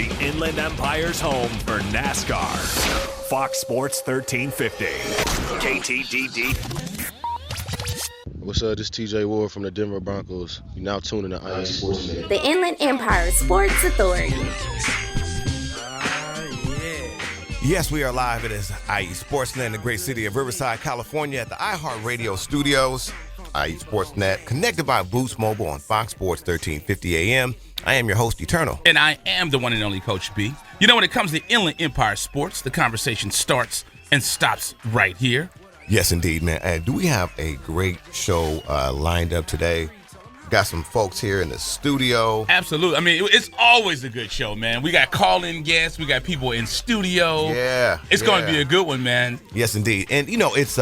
the Inland Empire's home for NASCAR. Fox Sports 1350. KTDD. What's up? This is TJ Ward from the Denver Broncos. You're now tuning to IE Sports Net. The Inland Empire Sports Authority. Yes, we are live. It is IE Sportsnet in the great city of Riverside, California at the iHeartRadio studios. IE Sportsnet, connected by Boost Mobile on Fox Sports 1350 AM. I am your host, Eternal. And I am the one and only Coach B. You know, when it comes to Inland Empire Sports, the conversation starts and stops right here. Yes, indeed, man. And do we have a great show lined up today? Got some folks here in the studio. Absolutely. I mean, it's always a good show, man. We got call-in guests. We got people in studio. Yeah. It's going to be a good one, man. Yes, indeed. And, you know, it's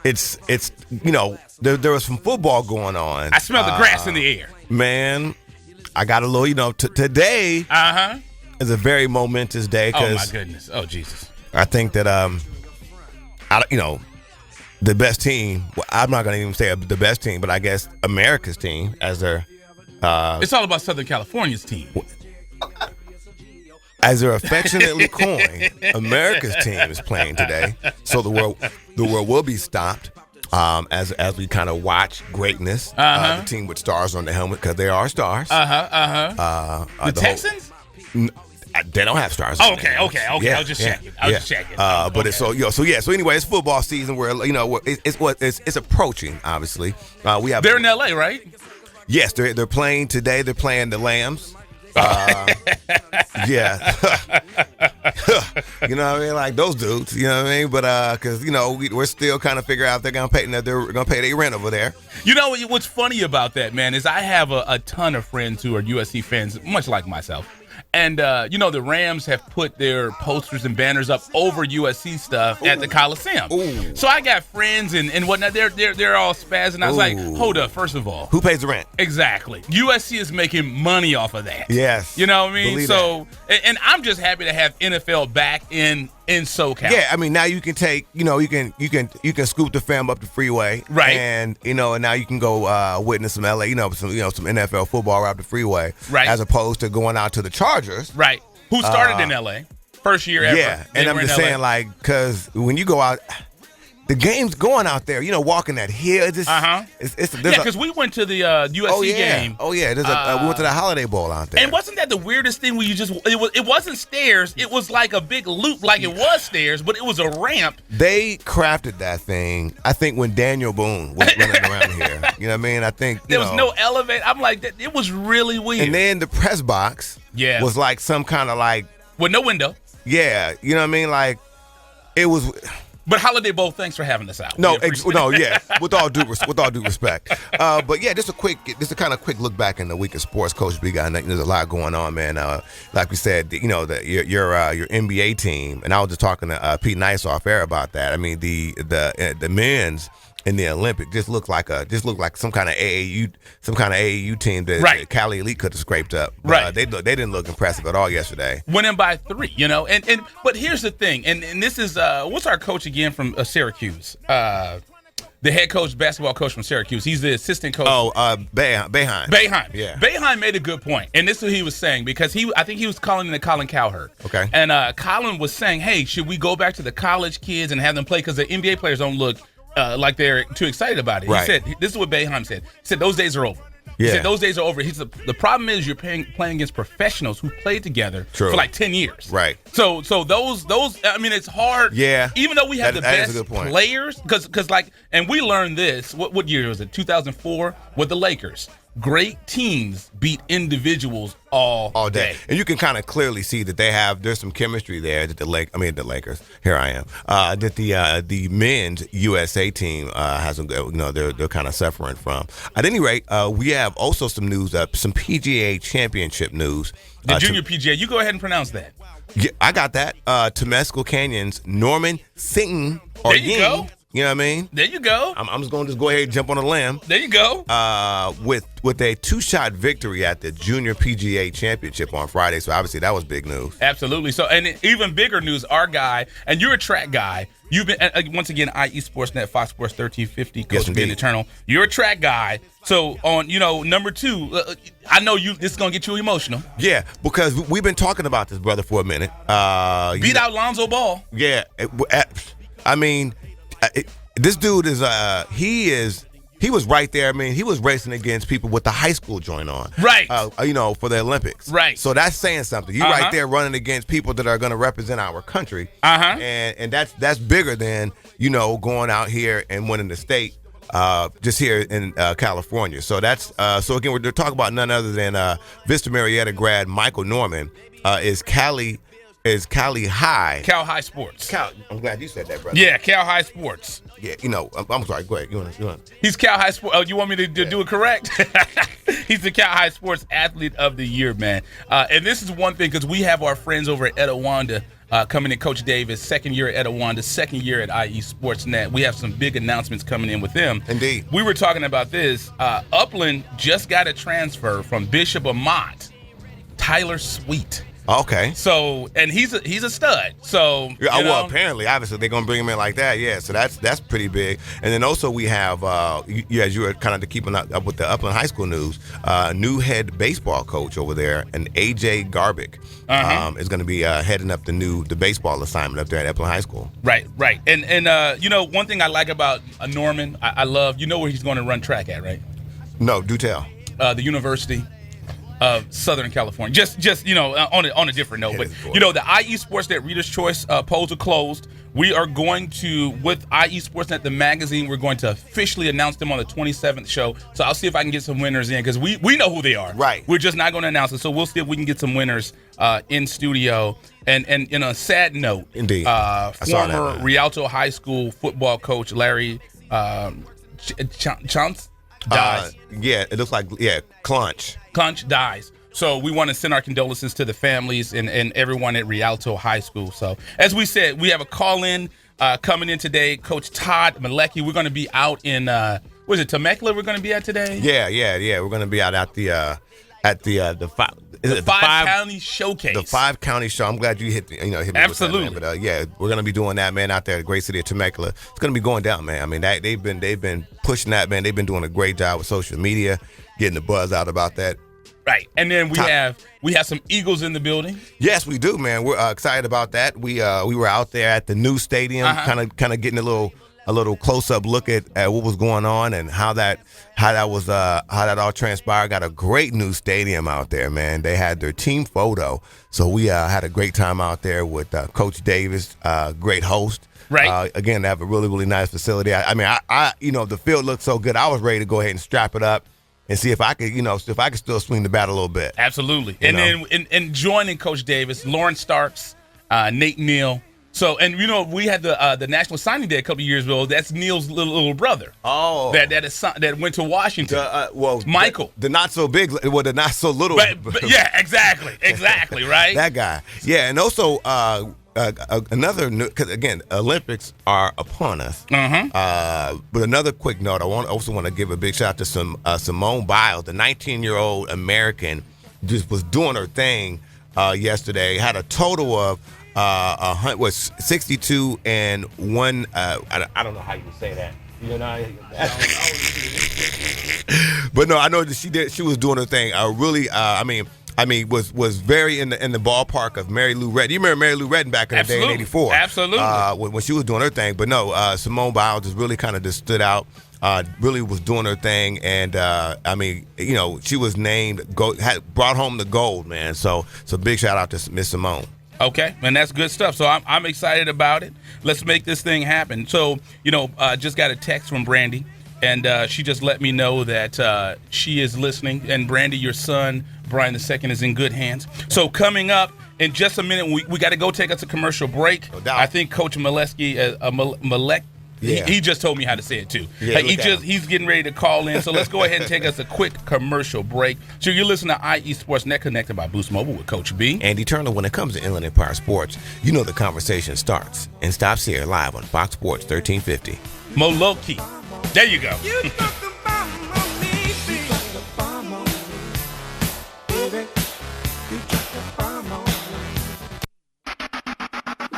you know, there was some football going on. I smell the grass in the air. Man, I got a little, you know, today is a very momentous day. Oh, my goodness. Oh, Jesus. I think that, you know, the best team, well, I'm not going to even say the best team, but I guess America's team as their... it's all about Southern California's team. As they're affectionately coined, America's team is playing today. So the world will be stopped as we kind of watch greatness. The team with stars on the helmet, because they are stars. The Texans? They don't have stars. Okay. I was just checking. But it's so anyway, it's football season where, you know, it's approaching. Obviously, they're in LA, right? Yes, they're playing today. They're playing the Lambs. Yeah. You know what I mean? Like those dudes, you know what I mean? But because, you know, we're still kind of figuring out if they're gonna pay their rent over there. You know what's funny about that, man, is I have a ton of friends who are USC fans, much like myself. And, you know, the Rams have put their posters and banners up over USC stuff at the Coliseum. Ooh. So I got friends and whatnot. They're all spazzing. I was like, hold up, first of all. Who pays the rent? Exactly. USC is making money off of that. Yes. You know what I mean? Believe so, and I'm just happy to have NFL back in SoCal. Yeah, I mean, now you can take, you know, you can scoop the fam up the freeway, right? And you know, and now you can go witness some LA, some NFL football right up the freeway, right? As opposed to going out to the Chargers, right? Who started in LA, first year ever? Yeah, and I'm just saying, like, because when you go out. The game's going out there, you know, walking that hill. Because we went to the USC game. Oh yeah, we went to the Holiday Bowl out there. And wasn't that the weirdest thing? Where it wasn't stairs. It was like a big loop, like it was stairs, but it was a ramp. They crafted that thing, I think, when Daniel Boone was running around here. You know what I mean? I think there was no elevator. I'm like, it was really weird. And then the press box, was like some kind of like with no window. Yeah, you know what I mean? Like it was. But Holiday Bowl, thanks for having us out. With all due respect. But yeah, just a kind of quick look back in the week of sports. Coach B got there's a lot going on, man. Like we said, you know, your NBA team, and I was just talking to Pete Nice off air about that. I mean, the men's in the Olympic just looked like some kind of AAU team that Cali Elite could have scraped up. Right. They didn't look impressive at all yesterday. Winning by 3, you know. But here's the thing, and this is what's our coach again from Syracuse? The head coach, basketball coach from Syracuse. He's the assistant coach. Boeheim. Yeah. Boeheim made a good point, and this is what he was saying, because I think he was calling in the Colin Cowherd. Okay. And Colin was saying, hey, should we go back to the college kids and have them play, because the NBA players don't look like they're too excited about it. Right. He said, this is what Boeheim said. He said, those days are over. Yeah. He said, those days are over. He said, the problem is you're playing against professionals who played together for like 10 years. Right. So those, I mean, it's hard. Yeah. Even though we have the best players, because like, and we learned this, what year was it? 2004 with the Lakers. Great teams beat individuals all day. And you can kind of clearly see that there's some chemistry there that the Lakers, here I am, that the men's USA team has, they're kind of suffering from. At any rate, we have also some news, some PGA championship news. The junior PGA, you go ahead and pronounce that. Yeah, I got that. Temescal Canyon's Norman Singh. There you go. You know what I mean? There you go. I'm just going to go ahead and jump on a limb. There you go. With a 2-shot victory at the Junior PGA Championship on Friday. So obviously that was big news. Absolutely. So, and even bigger news, our guy, and you're a track guy. You've been, once again, IE Sportsnet, Fox Sports 1350, Coach Ben Eternal. You're a track guy. So on, number 2, I know this is going to get you emotional. Yeah, because we've been talking about this, brother, for a minute. Beat out Lonzo Ball. Yeah. This dude he was right there. I mean, he was racing against people with the high school joint on. Right. For the Olympics. Right. So that's saying something. You right there running against people that are going to represent our country. And that's bigger than, going out here and winning the state just here in California. So that's so again, we're talking about none other than Vista Marietta grad Michael Norman is Cali High. Cal High Sports. I'm glad you said that, brother. Yeah, Cal High Sports. Yeah, I'm sorry. Go ahead. You want? He's Cal High Sports. Oh, you want me to do it correct? He's the Cal High Sports Athlete of the Year, man. And this is one thing, because we have our friends over at Etiwanda coming in. Coach Davis, second year at Etiwanda, second year at IE Sportsnet. We have some big announcements coming in with them. Indeed. We were talking about this. Upland just got a transfer from Bishop Amat, Tyler Sweet. Okay. So, and he's a stud. So, well, apparently, obviously, they're gonna bring him in like that. Yeah. So that's pretty big. And then also we have, as you were kind of keeping up with the Upland High School news, new head baseball coach over there, and AJ Garbick, is going to be heading up the baseball assignment up there at Upland High School. Right. And one thing I like about Norman, I love. Where he's going to run track at, right? No, do tell. The University of Southern California. Just on a different note, but the IE Sportsnet Reader's Choice polls are closed. We are going to, with IE Sportsnet the magazine, we're going to officially announce them on the 27th show. So I'll see if I can get some winners in, because we know who they are. Right. We're just not going to announce it. So we'll see if we can get some winners in studio. And in a sad note, indeed, former Rialto High School football coach Larry Chance dies. It looks like Clunch dies. So we want to send our condolences to the families and everyone at Rialto High School. So as we said, we have a call-in coming in today. Coach Todd Malecki. We're going to be out in Temecula we're going to be at today? Yeah. We're going to be out at the five county showcase. The 5 county show. I'm glad you hit me. Absolutely. With that, man. But we're gonna be doing that, man, out there in the great city of Temecula. It's gonna be going down, man. I mean, they've been pushing that, man. They've been doing a great job with social media, getting the buzz out about that. Right, and then we have some Eagles in the building. Yes, we do, man. We're excited about that. We were out there at the new stadium, kind of getting a little close up look at what was going on and how that all transpired. Got a great new stadium out there, man. They had their team photo, so we had a great time out there with Coach Davis, great host. Right. Again, they have a really, really nice facility. I mean, the field looked so good. I was ready to go ahead and strap it up and see if I could still swing the bat a little bit. Absolutely. Then joining Coach Davis, Lauren Starks, Nate Neal. So, and we had the National Signing Day a couple of years ago. That's Neil's little brother. Oh, that went to Washington. Michael, the not so big, the not so little. But yeah, exactly, right. That guy. Yeah, and also another, because again, Olympics are upon us. But another quick note, I also want to give a big shout out to Simone Biles, the 19-year-old American, just was doing her thing yesterday. Had a total of 62 and 1. I don't know how you say that. But no, I know that she was doing her thing. Really, was very in the ballpark of Mary Lou Retton. You remember Mary Lou Retton back in the day in '84? Absolutely. When she was doing her thing. But no, Simone Biles just really kind of just stood out. Really was doing her thing, and she was named brought home the gold, man. So big shout out to Miss Simone. Okay, and that's good stuff. So I'm excited about it. Let's make this thing happen. So, just got a text from Brandy, and she just let me know that she is listening. And Brandy, your son, Brian II, is in good hands. So coming up in just a minute, we got to go take us a commercial break. No doubt. I think Coach Malecki, Yeah. He just told me how to say it, too. Yeah, He's getting ready to call in, so let's go ahead and take us a quick commercial break. So you're listening to IE Sports Net connected by Boost Mobile with Coach B. And Eternal, when it comes to Inland Empire Sports, you know the conversation starts and stops here live on Fox Sports 1350. Moloki. There you go.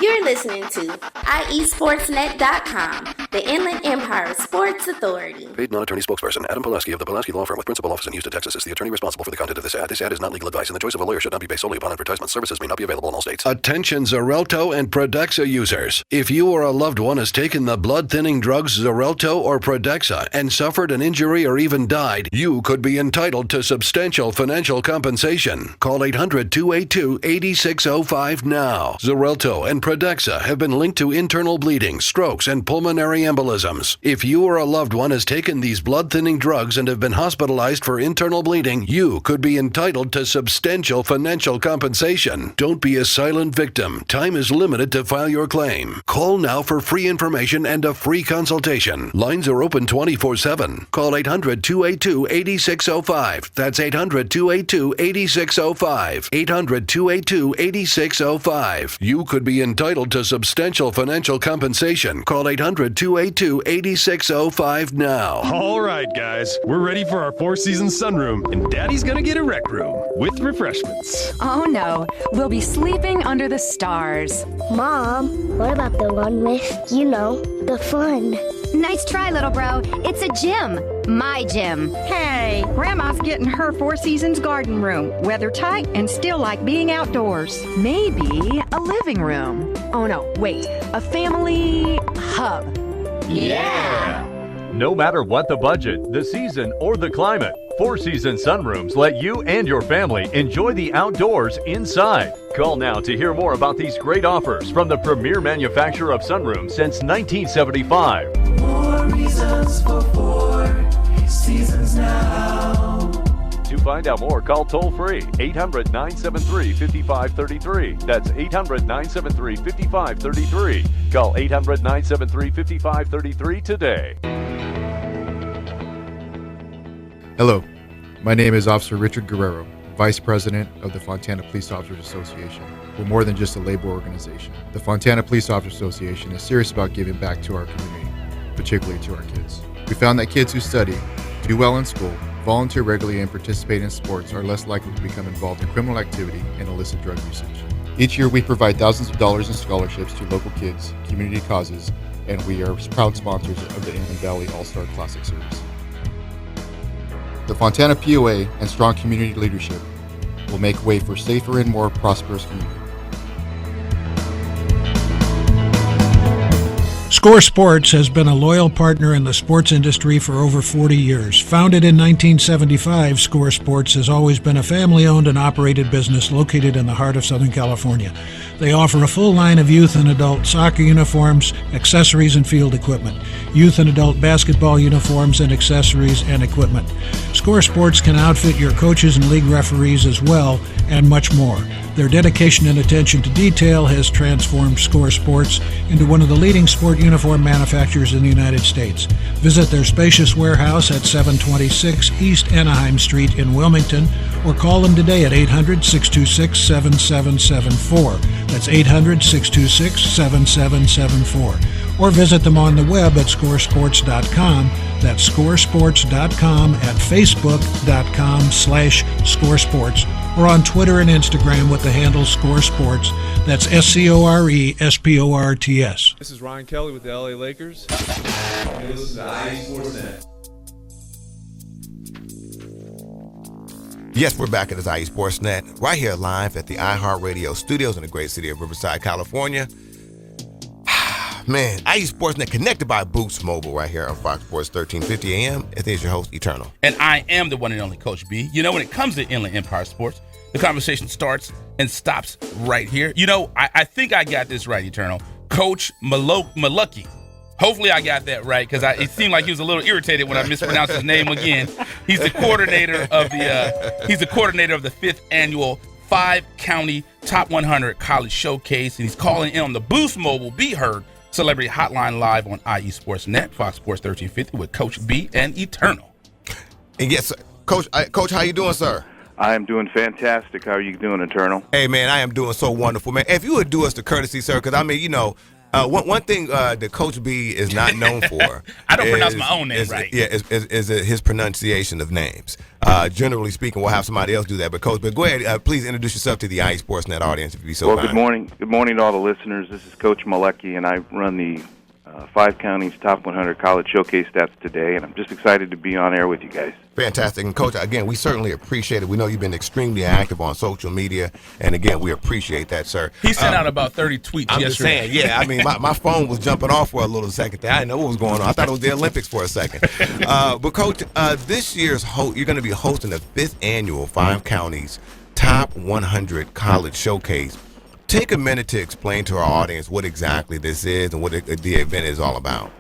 You're listening to IESportsNet.com, the Inland Empire Sports Authority. Paid non-attorney spokesperson Adam Pulaski of the Pulaski Law Firm with principal office in Houston, Texas is the attorney responsible for the content of this ad. This ad is not legal advice, and the choice of a lawyer should not be based solely upon advertisement. Services may not be available in all states. Attention Xarelto and Pradaxa users. If you or a loved one has taken the blood-thinning drugs Xarelto or Pradaxa and suffered an injury or even died, you could be entitled to substantial financial compensation. Call 800-282-8605 now. Xarelto and Pradaxa have been linked to internal bleeding, strokes, and pulmonary embolisms. If you or a loved one has taken these blood-thinning drugs and have been hospitalized for internal bleeding, you could be entitled to substantial financial compensation. Don't be a silent victim. Time is limited to file your claim. Call now for free information and a free consultation. Lines are open 24/7. Call 800-282-8605. That's 800-282-8605. 800-282-8605. You could be entitled to substantial financial compensation. Call 800-282-8605 now. All right, guys, we're ready for our Four Seasons sunroom, and Daddy's gonna get a rec room with refreshments. Oh no, we'll be sleeping under the stars. Mom, what about the one with, the fun? Nice try, little bro. It's a gym. My gym. Hey, Grandma's getting her Four Seasons garden room. Weather tight and still like being outdoors. Maybe a living room. Oh no, wait, a family hub. Yeah! No matter what the budget, the season, or the climate, Four Seasons sunrooms let you and your family enjoy the outdoors inside. Call now to hear more about these great offers from the premier manufacturer of sunrooms since 1975. More reasons for Four Seasons now. To find out more, call toll-free 800-973-5533. That's 800-973-5533. Call 800-973-5533 today. Hello, my name is Officer Richard Guerrero, Vice President of the Fontana Police Officers Association. We're more than just a labor organization. The Fontana Police Officers Association is serious about giving back to our community, particularly to our kids. We found that kids who study, do well in school, volunteer regularly, and participate in sports are less likely to become involved in criminal activity and illicit drug usage. Each year we provide thousands of dollars in scholarships to local kids, community causes, and we are proud sponsors of the Inland Valley All-Star Classic Series. The Fontana POA and strong community leadership will make way for safer and more prosperous community. Score Sports has been a loyal partner in the sports industry for over 40 years. Founded in 1975, Score Sports has always been a family-owned and operated business located in the heart of Southern California. They offer a full line of youth and adult soccer uniforms, accessories, and field equipment, youth and adult basketball uniforms and accessories and equipment. Score Sports can outfit your coaches and league referees as well, and much more. Their dedication and attention to detail has transformed Score Sports into one of the leading sport uniform manufacturers in the United States. Visit their spacious warehouse at 726 East Anaheim Street in Wilmington, or call them today at 800-626-7774. That's 800-626-7774. Or visit them on the web at scoresports.com. That's scoresports.com, at facebook.com/scoresports, or on Twitter and Instagram with the handle Score Sports. That's SCORESPORTS. This is Ryan Kelly with the LA Lakers. And this is IE Sports Net. Yes, we're back at the IE Sports Net, right here live at the iHeartRadio studios in the great city of Riverside, California. Man, IE Sports Net connected by Boost Mobile right here on Fox Sports 1350 AM. It is your host, Eternal. And I am the one and only Coach B. You know, when it comes to Inland Empire Sports, the conversation starts and stops right here. You know, I think I got this right, Eternal. Coach Malucky. Hopefully I got that right, because it seemed like he was a little irritated when I mispronounced his name again. He's the coordinator of the 5th annual 5-county Top 100 College Showcase, and he's calling in on the Boost Mobile Be Heard Celebrity Hotline live on IE Sports Net, Fox Sports 1350 with Coach B and Eternal. And yes, Coach, how you doing, sir? I am doing fantastic. How are you doing, Eternal? Hey, man, I am doing so wonderful, man. If you would do us the courtesy, sir, because, I mean, one thing that Coach B is not known for. I don't pronounce my own name right. Yeah, is his pronunciation of names. Generally speaking, we'll have somebody else do that. But, Coach, go ahead. Please introduce yourself to the IE Sportsnet audience, if you'd be so kind. Good morning. Good morning to all the listeners. This is Coach Malecki, and I run the 5 Counties Top 100 College Showcase Stats today, and I'm just excited to be on air with you guys. Fantastic. And, Coach, again, we certainly appreciate it. We know you've been extremely active on social media, and, again, we appreciate that, sir. He sent out about 30 tweets I'm yesterday. just saying, yeah, I mean, my phone was jumping off for a little second there. I didn't know what was going on. I thought it was the Olympics for a second. But, Coach, this year's you're going to be hosting the 5th annual 5 Counties Top 100 College Showcase. Take a minute to explain to our audience what exactly this is and what the event is all about.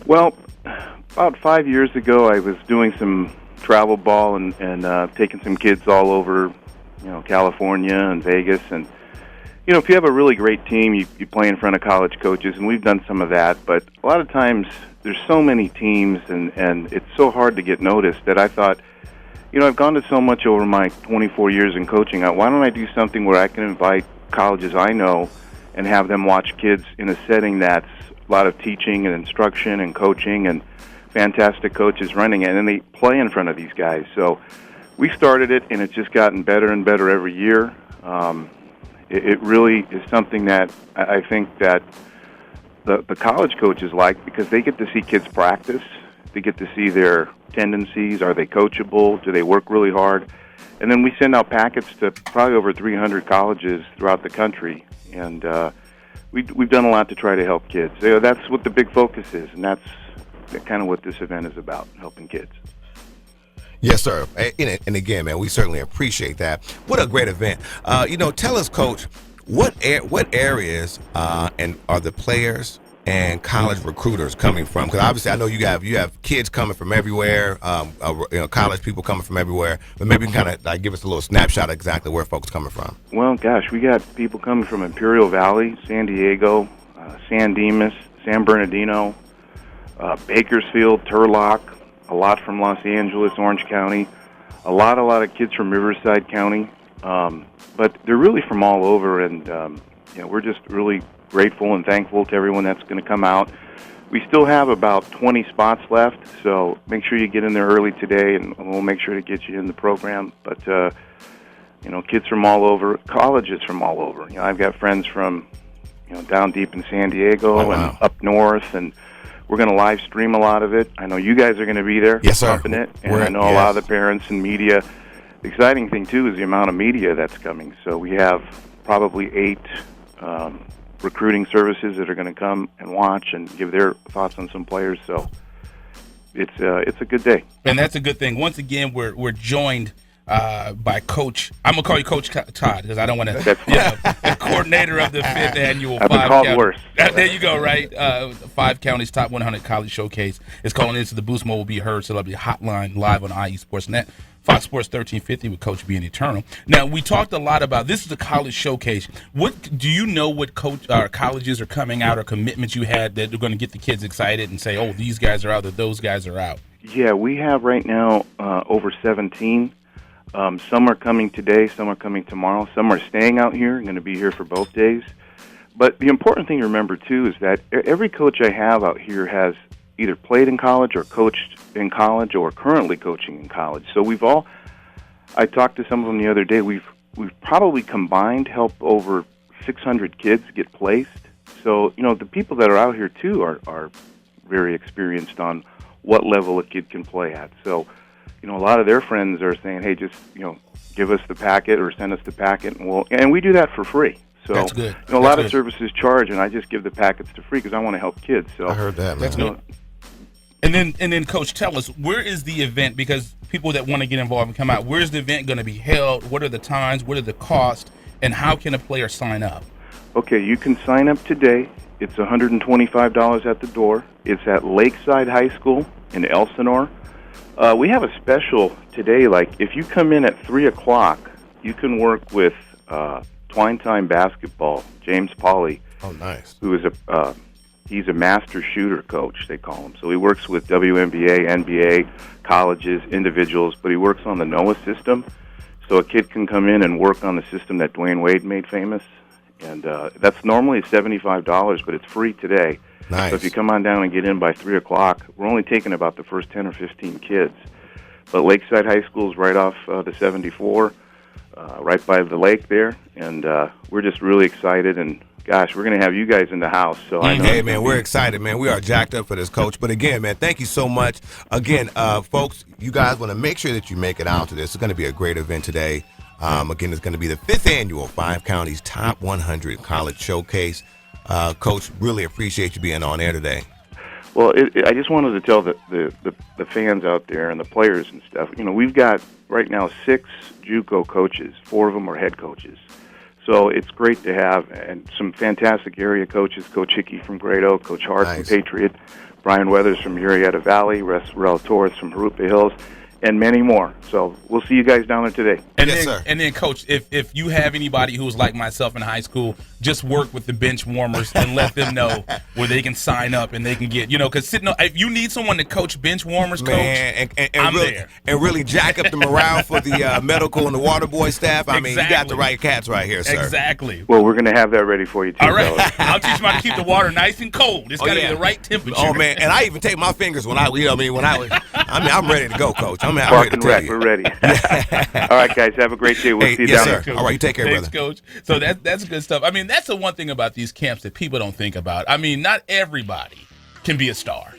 Well, about 5 years ago, I was doing some travel ball and taking some kids all over, California and Vegas. And, if you have a really great team, you play in front of college coaches, and we've done some of that. But a lot of times, there's so many teams, and it's so hard to get noticed that I thought, I've gone to so much over my 24 years in coaching. Why don't I do something where I can invite colleges I know and have them watch kids in a setting that's a lot of teaching and instruction and coaching and fantastic coaches running it, and they play in front of these guys. So we started it, and it's just gotten better and better every year. It really is something that I think that the college coaches like, because they get to see kids practice. They get to see their tendencies. Are they coachable? Do they work really hard? And then we send out packets to probably over 300 colleges throughout the country, and we've done a lot to try to help kids. That's what the big focus is, and that's kind of what this event is about, helping kids. Yes, sir. And again, man, we certainly appreciate that. What a great event. Tell us, Coach, what areas and are the players and college recruiters coming from? Because obviously I know you have kids coming from everywhere, college people coming from everywhere, but maybe you can kind of give us a little snapshot of exactly where folks coming from. Well, gosh, we got people coming from Imperial Valley, San Diego, San Dimas, San Bernardino, Bakersfield, Turlock, a lot from Los Angeles, Orange County, a lot of kids from Riverside County, but they're really from all over, and we're just really grateful and thankful to everyone that's going to come out. We still have about 20 spots left, so make sure you get in there early today, and we'll make sure to get you in the program. But, kids from all over, colleges from all over. I've got friends from, down deep in San Diego and up north, and we're going to live stream a lot of it. I know you guys are going to be there. Yes, sir. It, and I know a lot of the parents and media. The exciting thing, too, is the amount of media that's coming. So we have probably 8 recruiting services that are going to come and watch and give their thoughts on some players. So it's a good day. And that's a good thing. Once again, we're joined by Coach. I'm gonna call you Coach Todd because I don't want to. The coordinator of the 5th annual. I've been called worse. There you go. Right, 5 Counties Top 100 College Showcase is calling into the Boost Mobile Be Heard Celebrity Hotline live on IE Sports Net. Fox Sports 1350 with Coach B and Eternal. Now, we talked a lot about this is a college showcase. What do you know? What colleges are coming out or commitments you had that are going to get the kids excited and say, "Oh, these guys are out," or "Those guys are out"? Yeah, we have right now over 17. Some are coming today, some are coming tomorrow, some are staying out here, going to be here for both days. But the important thing to remember, too, is that every coach I have out here has either played in college or coached in college or currently coaching in college. So I talked to some of them the other day, we've probably combined helped over 600 kids get placed. So, the people that are out here, too, are very experienced on what level a kid can play at. So, a lot of their friends are saying, hey, just, give us the packet or send us the packet, and we do that for free. So, that's good. A lot of services charge, and I just give the packets to free because I want to help kids. So I heard that, man. That's good. And then, Coach, tell us, where is the event? Because people that want to get involved and come out, where's the event going to be held? What are the times? What are the costs? And how can a player sign up? Okay, you can sign up today. It's $125 at the door. It's at Lakeside High School in Elsinore. We have a special today, like if you come in at 3 o'clock, you can work with Twine Time Basketball, James Pauly. Oh, nice. Who is he's a master shooter coach, they call him. So he works with WNBA, NBA, colleges, individuals, but he works on the NOAA system. So a kid can come in and work on the system that Dwayne Wade made famous. And that's normally $75, but it's free today. Nice. So if you come on down and get in by 3 o'clock, we're only taking about the first 10 or 15 kids. But Lakeside High School is right off the 74, right by the lake there. And we're just really excited. And gosh, we're going to have you guys in the house. So I know. Hey, man, we're excited, man. We are jacked up for this, Coach. But again, man, thank you so much. Again, folks, you guys want to make sure that you make it out to this. It's going to be a great event today. Again, it's going to be the 5th annual 5 Counties Top 100 College Showcase. Coach, really appreciate you being on air today. Well, I just wanted to tell the fans out there and the players and stuff, you know, we've got right now 6 JUCO coaches. 4 of them are head coaches. So it's great to have and some fantastic area coaches, Coach Hickey from Great Oak, Coach Hart from Patriot, Brian Weathers from Murrieta Valley, Rel Torres from Harupa Hills, and many more. So we'll see you guys down there today. And Yes, then, sir. And then, Coach, if you have anybody who's like myself in high school, just work with the bench warmers and let them know where they can sign up and they can get, because if you need someone to coach bench warmers, Man, Coach, and I'm really, there. And really jack up the morale for the medical and the water boy staff. I mean, you got Exactly. the right cats right here, sir. Exactly. Well, we're going to have that ready for you, too. All right. fellas. I'll teach them how to keep the water nice and cold. It's got to be the right temperature. Oh, man, and I even take my fingers when I'm ready to go, Coach. I'm ready to Park and tell Rec, you. we're ready. All right, guys, have a great day. We'll Hey, see you yes, down sir. there. All right, you take care, Thanks, brother. Coach. So that's good stuff. I mean, that's the one thing about these camps that people don't think about. I mean, not everybody can be a star.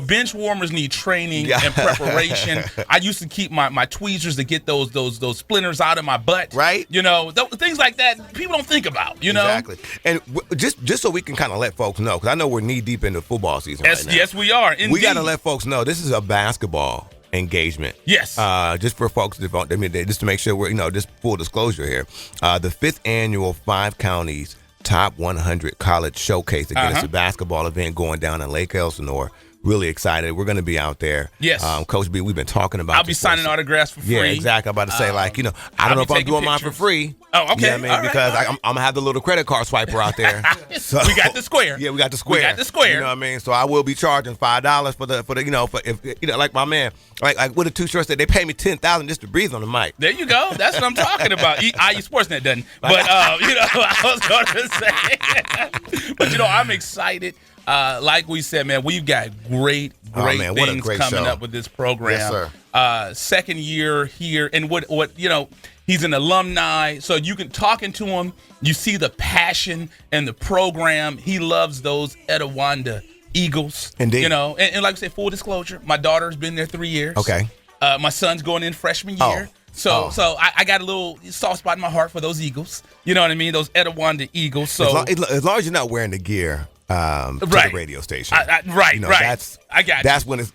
Bench warmers need training and preparation. I used to keep my tweezers to get those splinters out of my butt. Right. Things like that people don't think about. Exactly. And just so we can kind of let folks know, because I know we're knee deep into football season right now. Yes, we are. Indeed. We got to let folks know this is a basketball engagement. Yes. Just for folks just to make sure we're, just full disclosure here. The 5th annual 5 Counties Top 100 College Showcase. Again, it's a basketball event going down in Lake Elsinore. Really excited. We're going to be out there. Yes. Coach B, we've been talking about I'll be signing autograps for free. Yeah, exactly. I'm about to say, I don't know if I'm doing mine for free. Oh, okay. You know what I mean? Because I'm going to have the little credit card swiper out there. So, we got the square. Yeah, we got the square. We got the square. You know what I mean? So I will be charging $5 for if like my man, like with the 2 shirts that they pay me $10,000 just to breathe on the mic. There you go. That's what I'm talking about. IU Sportsnet doesn't. But I was going to say. But I'm excited. Like we said, man, we've got great things coming up with this program. Yes, sir. Second year here, and what he's an alumni, so you can talking to him, you see the passion and the program. He loves those Etiwanda Eagles. Indeed. And like I said, full disclosure, my daughter's been there 3 years. Okay. My son's going in freshman year. So I got a little soft spot in my heart for those Eagles. You know what I mean? Those Etiwanda Eagles. So as long as you're not wearing the gear to the radio station. Right. I got that's when it's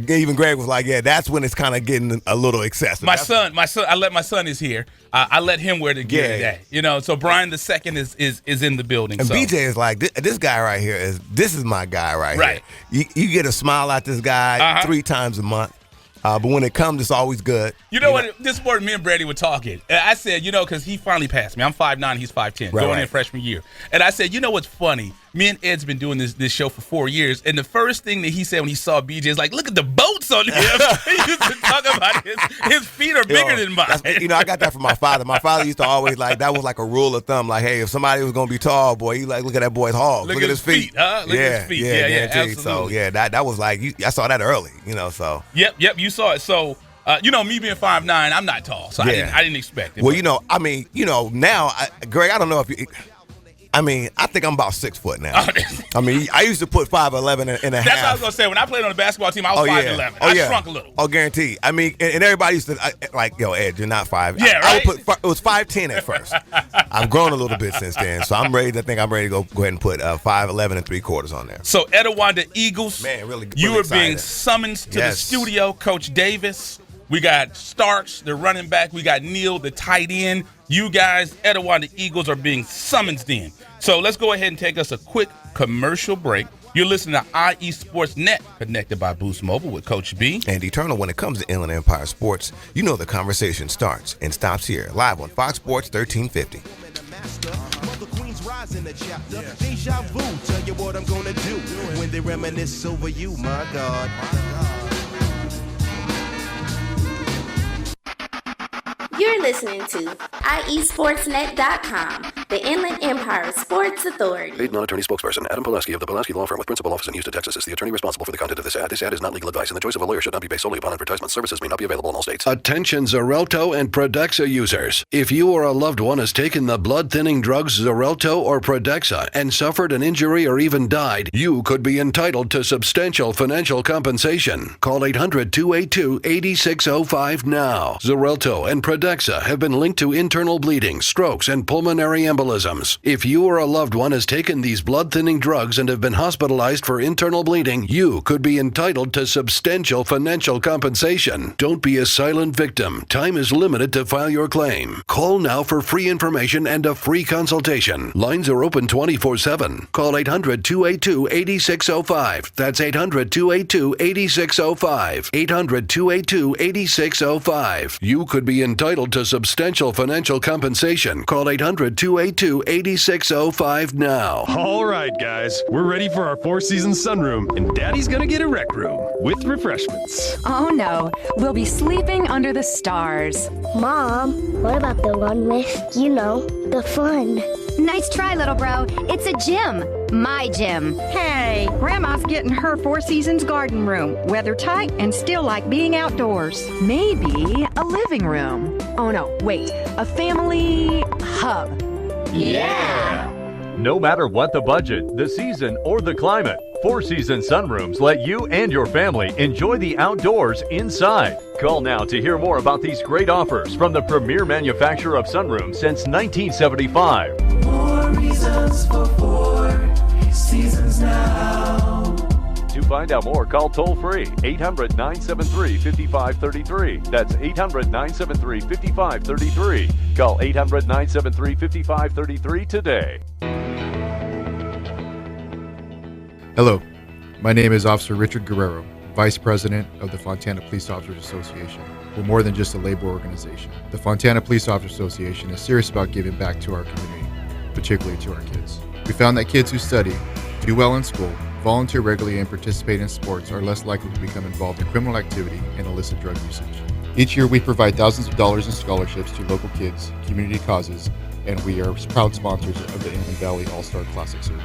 even Greg was like, yeah, that's when it's kind of getting a little excessive. My son, my son is here. I let him wear the gear today. So Brian the second is in the building. And so. BJ is like, this guy right here is my guy right here. You get a smile out this guy 3 times a month. But when it comes, it's always good. What? This morning, me and Brady were talking. And I said, because he finally passed me. I'm 5'9", he's 5'10", going in freshman year. And I said, what's funny? Me and Ed's been doing this show for 4 years. And the first thing that he said when he saw BJ is like, look at the boats on him. He used to talk about his feet are bigger than mine. I got that from my father. My father used to always that was like a rule of thumb. Like, hey, if somebody was going to be tall, boy, you look at that boy's hogs. Look at his feet. Look at his feet. Yeah, absolutely. So, that was like, I saw that early, so. Yep, you saw it. So, me being 5'9", I'm not tall, so I didn't expect it. Well, now, Greg, I don't know if you. I think I'm about 6 foot now. I used to put 5'11" and a half. That's what I was gonna say. When I played on the basketball team, I was 5'11". I shrunk a little. Oh, guaranteed. And everybody used to Ed, you're not 5. Yeah, right. It was 5'10" at first. I've grown a little bit since then, so I'm ready to go ahead and put 5'11" and 3/4 on there. So Etiwanda Eagles, man, really you are excited. being summoned to the studio. Coach Davis, we got Starks, the running back. We got Neil, the tight end. You guys, Etiwanda Eagles, are being summoned in. So let's go ahead and take us a quick commercial break. You're listening to IE Sports Net, connected by Boost Mobile with Coach B. And Eternal, when it comes to Inland Empire Sports, the conversation starts and stops here, live on Fox Sports 1350. rise in the chapter. Deja vu, tell you what I'm gonna do when they reminisce over you, my God. You're listening to IESportsNet.com, the Inland Empire Sports Authority. Paid non-attorney spokesperson Adam Pulaski of the Pulaski Law Firm with principal office in Houston, Texas is the attorney responsible for the content of this ad. This ad is not legal advice, and the choice of a lawyer should not be based solely upon advertisement. Services may not be available in all states. Attention Xarelto and Pradaxa users. If you or a loved one has taken the blood-thinning drugs Xarelto or Pradaxa and suffered an injury or even died, you could be entitled to substantial financial compensation. Call 800-282-8605 now. Xarelto and Pradaxa have been linked to internal bleeding, strokes, and pulmonary embolisms. If you or a loved one has taken these blood-thinning drugs and have been hospitalized for internal bleeding, you could be entitled to substantial financial compensation. Don't be a silent victim. Time is limited to file your claim. Call now for free information and a free consultation. Lines are open 24/7. Call 800-282-8605. That's 800-282-8605. 800-282-8605. You could be entitled to substantial financial compensation. Call 800-282-8605 now. All right, guys, we're ready for our four-season sunroom, and Daddy's gonna get a rec room with refreshments. Oh no, we'll be sleeping under the stars. Mom, what about the one with, the fun? Nice try, little bro. It's a gym. My gym. Hey, Grandma's getting her Four Seasons garden room, weather tight and still like being outdoors. Maybe a living room. Oh no, wait, a family hub. Yeah! No matter what the budget, the season, or the climate, Four Seasons Sunrooms let you and your family enjoy the outdoors inside. Call now to hear more about these great offers from the premier manufacturer of sunrooms since 1975. More reasons for Four Seasons now. To find out more, call toll-free 800-973-5533. That's 800-973-5533. Call 800-973-5533 today. Hello, my name is Officer Richard Guerrero, Vice President of the Fontana Police Officers Association. We're more than just a labor organization. The Fontana Police Officers Association is serious about giving back to our community, particularly to our kids. We found that kids who study, do well in school, volunteer regularly, and participate in sports are less likely to become involved in criminal activity and illicit drug usage. Each year we provide thousands of dollars in scholarships to local kids, community causes, and we are proud sponsors of the Inland Valley All-Star Classic Series.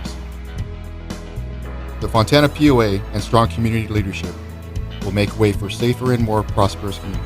The Fontana POA and strong community leadership will make way for safer and more prosperous community.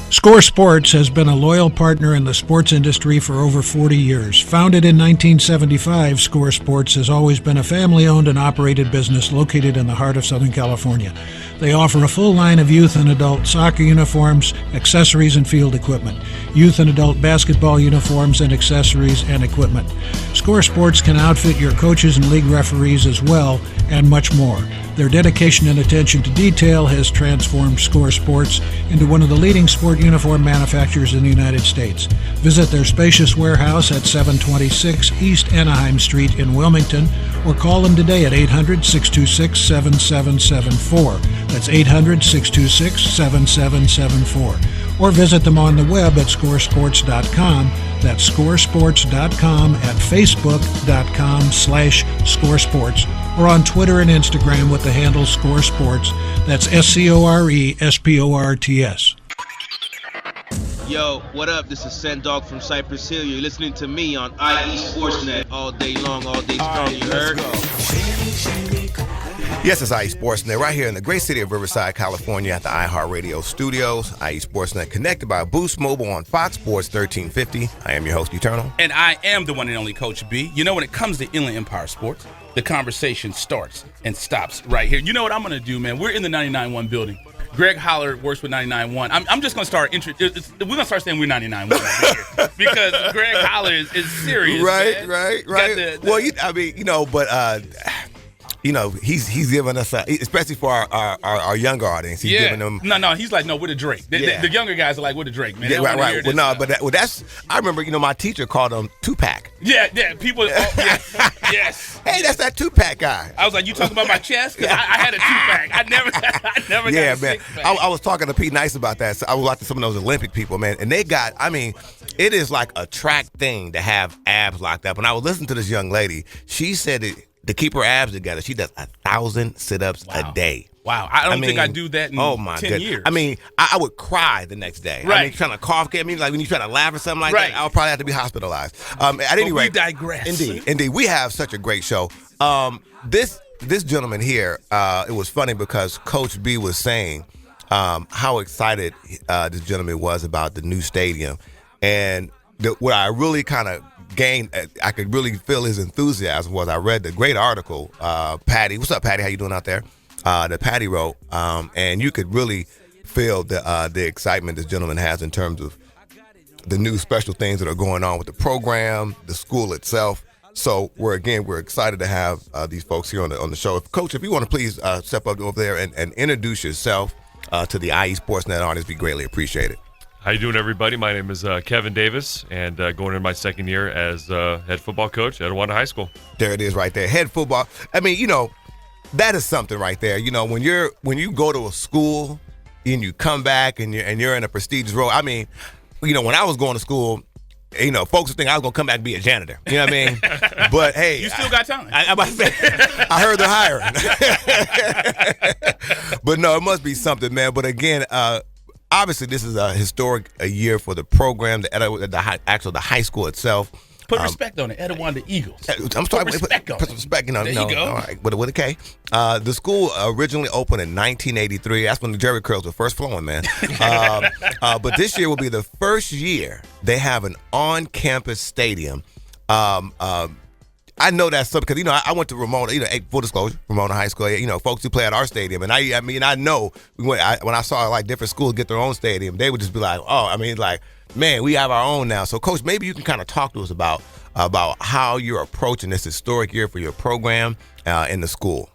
Score Sports has been a loyal partner in the sports industry for over 40 years. Founded in 1975, Score Sports has always been a family-owned and operated business located in the heart of Southern California. They offer a full line of youth and adult soccer uniforms, accessories, and field equipment, youth and adult basketball uniforms and accessories and equipment. Score Sports can outfit your coaches and league referees as well, and much more. Their dedication and attention to detail has transformed Score Sports into one of the leading sport uniform manufacturers in the United States. Visit their spacious warehouse at 726 East Anaheim Street in Wilmington, or call them today at 800-626-7774. That's 800-626-7774. Or visit them on the web at scoresports.com. That's scoresports.com, at facebook.com/scoresports, or on Twitter and Instagram with the handle Score Sports. That's SCORESPORTS. Yo, what up? This is Sendog from Cypress Hill. You're listening to me on IE Sportsnet all day long, all day strong. You heard? Yes, it's IE Sportsnet right here in the great city of Riverside, California at the iHeartRadio studios. IE Sportsnet connected by Boost Mobile on Fox Sports 1350. I am your host, Eternal. And I am the one and only Coach B. You know, when it comes to Inland Empire Sports, the conversation starts and stops right here. You know what I'm going to do, man? We're in the 99.1 building. Greg Holler works with 99.1. I'm just going to start, we're going to start saying we're 99.1 over here because Greg Holler is serious, Right, man. right. But he's giving us, especially for our younger audience, he's giving them. No, he's like, no, with a Drake. The younger guys are like, with a Drake, man. Yeah, right. Well, no, but that's. I remember, my teacher called him Tupac. Yeah. People. Yes. Hey, that's that Tupac guy. I was like, you talking about my chest? Because I had a Tupac. I never. Yeah, got a man. six-pack. I was talking to Pete Nice about that. So I was watching some of those Olympic people, man, and they got. I mean, it is like a track thing to have abs locked up. And I was listening to this young lady. She said to keep her abs together, she does 1,000 sit-ups a day. Wow, I don't think I do that in 10 years. I mean, I would cry the next day. Right. I mean, trying to cough at me, like when you try to laugh or something like Right. that, I'll probably have to be hospitalized. At any rate, we digress. Indeed. We have such a great show. This gentleman here, it was funny because Coach B was saying how excited this gentleman was about the new stadium. And what I really kind of gained, I could really feel his enthusiasm was I read the great article, Patty. What's up, Patty? How you doing out there? That Patty wrote, and you could really feel the excitement this gentleman has in terms of the new special things that are going on with the program, the school itself. So we're excited to have these folks here on the show. Coach, if you want to please step up over there and introduce yourself to the IE Sportsnet audience, be greatly appreciated. How you doing, everybody? My name is Kevin Davis, and going into my second year as head football coach at Rwanda High School. There it is right there, head football. I mean, that is something right there. When you go to a school and you come back and you're in a prestigious role. I mean, when I was going to school, folks would think I was gonna come back and be a janitor. You know what I mean? But hey, you still got time. I heard they're hiring. But no, it must be something, man. But again, obviously this is a historic year for the program, the high school itself. Put respect on it. Etowanda Eagles. I'm sorry. Put respect on it. Put respect. There you go. All right, with a K. The school originally opened in 1983. That's when the Jerry curls were first flowing, man. But this year will be the first year they have an on-campus stadium. I know that's something because I went to Ramona. Full disclosure, Ramona High School. Folks who play at our stadium, and I know when I saw like different schools get their own stadium, they would just be like, man, we have our own now. So, Coach, maybe you can kind of talk to us about how you're approaching this historic year for your program in the school.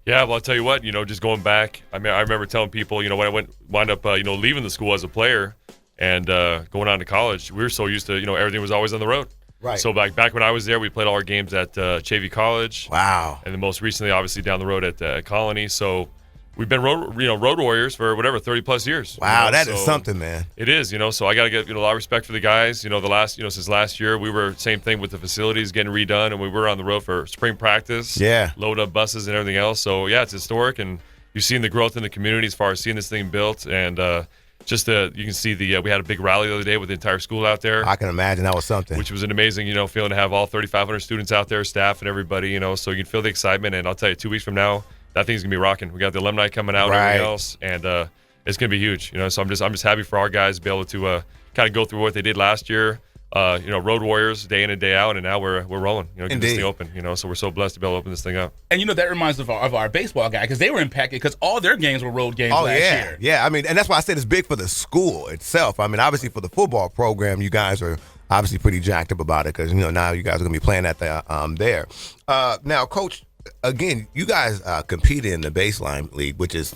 Yeah, well, I'll tell you what, just going back, I mean, I remember telling people, when I wound up, leaving the school as a player and going on to college, we were so used to, everything was always on the road. Right. So back when I was there, we played all our games at Chavey College. Wow. And then most recently, obviously, down the road at Colony. So we've been road warriors for 30 plus years. Wow, that is something, man. It is, So I got to get a lot of respect for the guys. Since last year, we were same thing with the facilities getting redone, and we were on the road for spring practice. Yeah. Load up buses and everything else. So yeah, it's historic, and you've seen the growth in the community as far as seeing this thing built, and you can see we had a big rally the other day with the entire school out there. I can imagine that was something. Which was an amazing, feeling to have all 3,500 students out there, staff and everybody, so you can feel the excitement. And I'll tell you, 2 weeks from now, that thing's gonna be rocking. We got the alumni coming out, and everything else, and it's gonna be huge. So I'm just happy for our guys to be able to kind of go through what they did last year. Road warriors day in and day out, and now we're rolling. Get this thing open. So we're so blessed to be able to open this thing up. And that reminds us of our baseball guy because they were impacted because all their games were road games last year. Yeah. I mean, and that's why I said it's big for the school itself. I mean, obviously for the football program, you guys are obviously pretty jacked up about it because now you guys are gonna be playing at the there. Now, Coach, again, you guys competed in the Baseline League, which is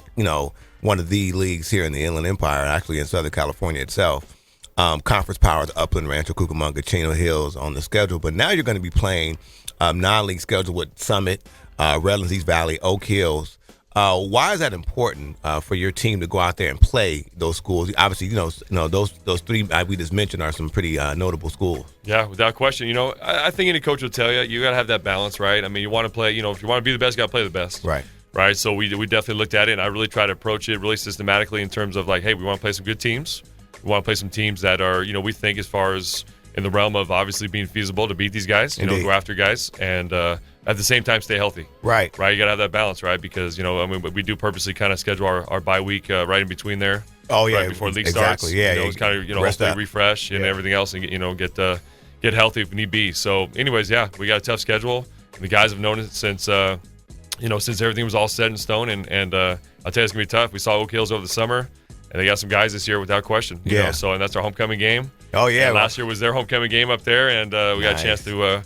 one of the leagues here in the Inland Empire, actually in Southern California itself. Conference powers, Upland, Rancho Cucamonga, Chino Hills on the schedule. But now you're going to be playing non-league schedule with Summit, Redlands, East Valley, Oak Hills. Why is that important for your team to go out there and play those schools? Obviously, those three we just mentioned are some pretty notable schools. Yeah, without question. I think any coach will tell you got to have that balance, right? I mean, you want to play, if you want to be the best, you got to play the best. Right. Right. So we definitely looked at it, and I really try to approach it really systematically in terms of hey, we want to play some good teams. We want to play some teams that are, we think as far as in the realm of obviously being feasible to beat these guys, go after guys, and at the same time stay healthy. Right. Right. You got to have that balance, right? Because, we do purposely kind of schedule our bye week right in between there. Oh, yeah. Right before league starts. Yeah. It's kind of, hopefully refresh and everything else and, get healthy if need be. So, anyways, yeah, we got a tough schedule. The guys have known it since, since everything was all set in stone. And I'll tell you, it's going to be tough. We saw Oak Hills over the summer. And they got some guys this year without question. You know, so, and that's our homecoming game. Oh, yeah. And last year was their homecoming game up there, and we got a chance to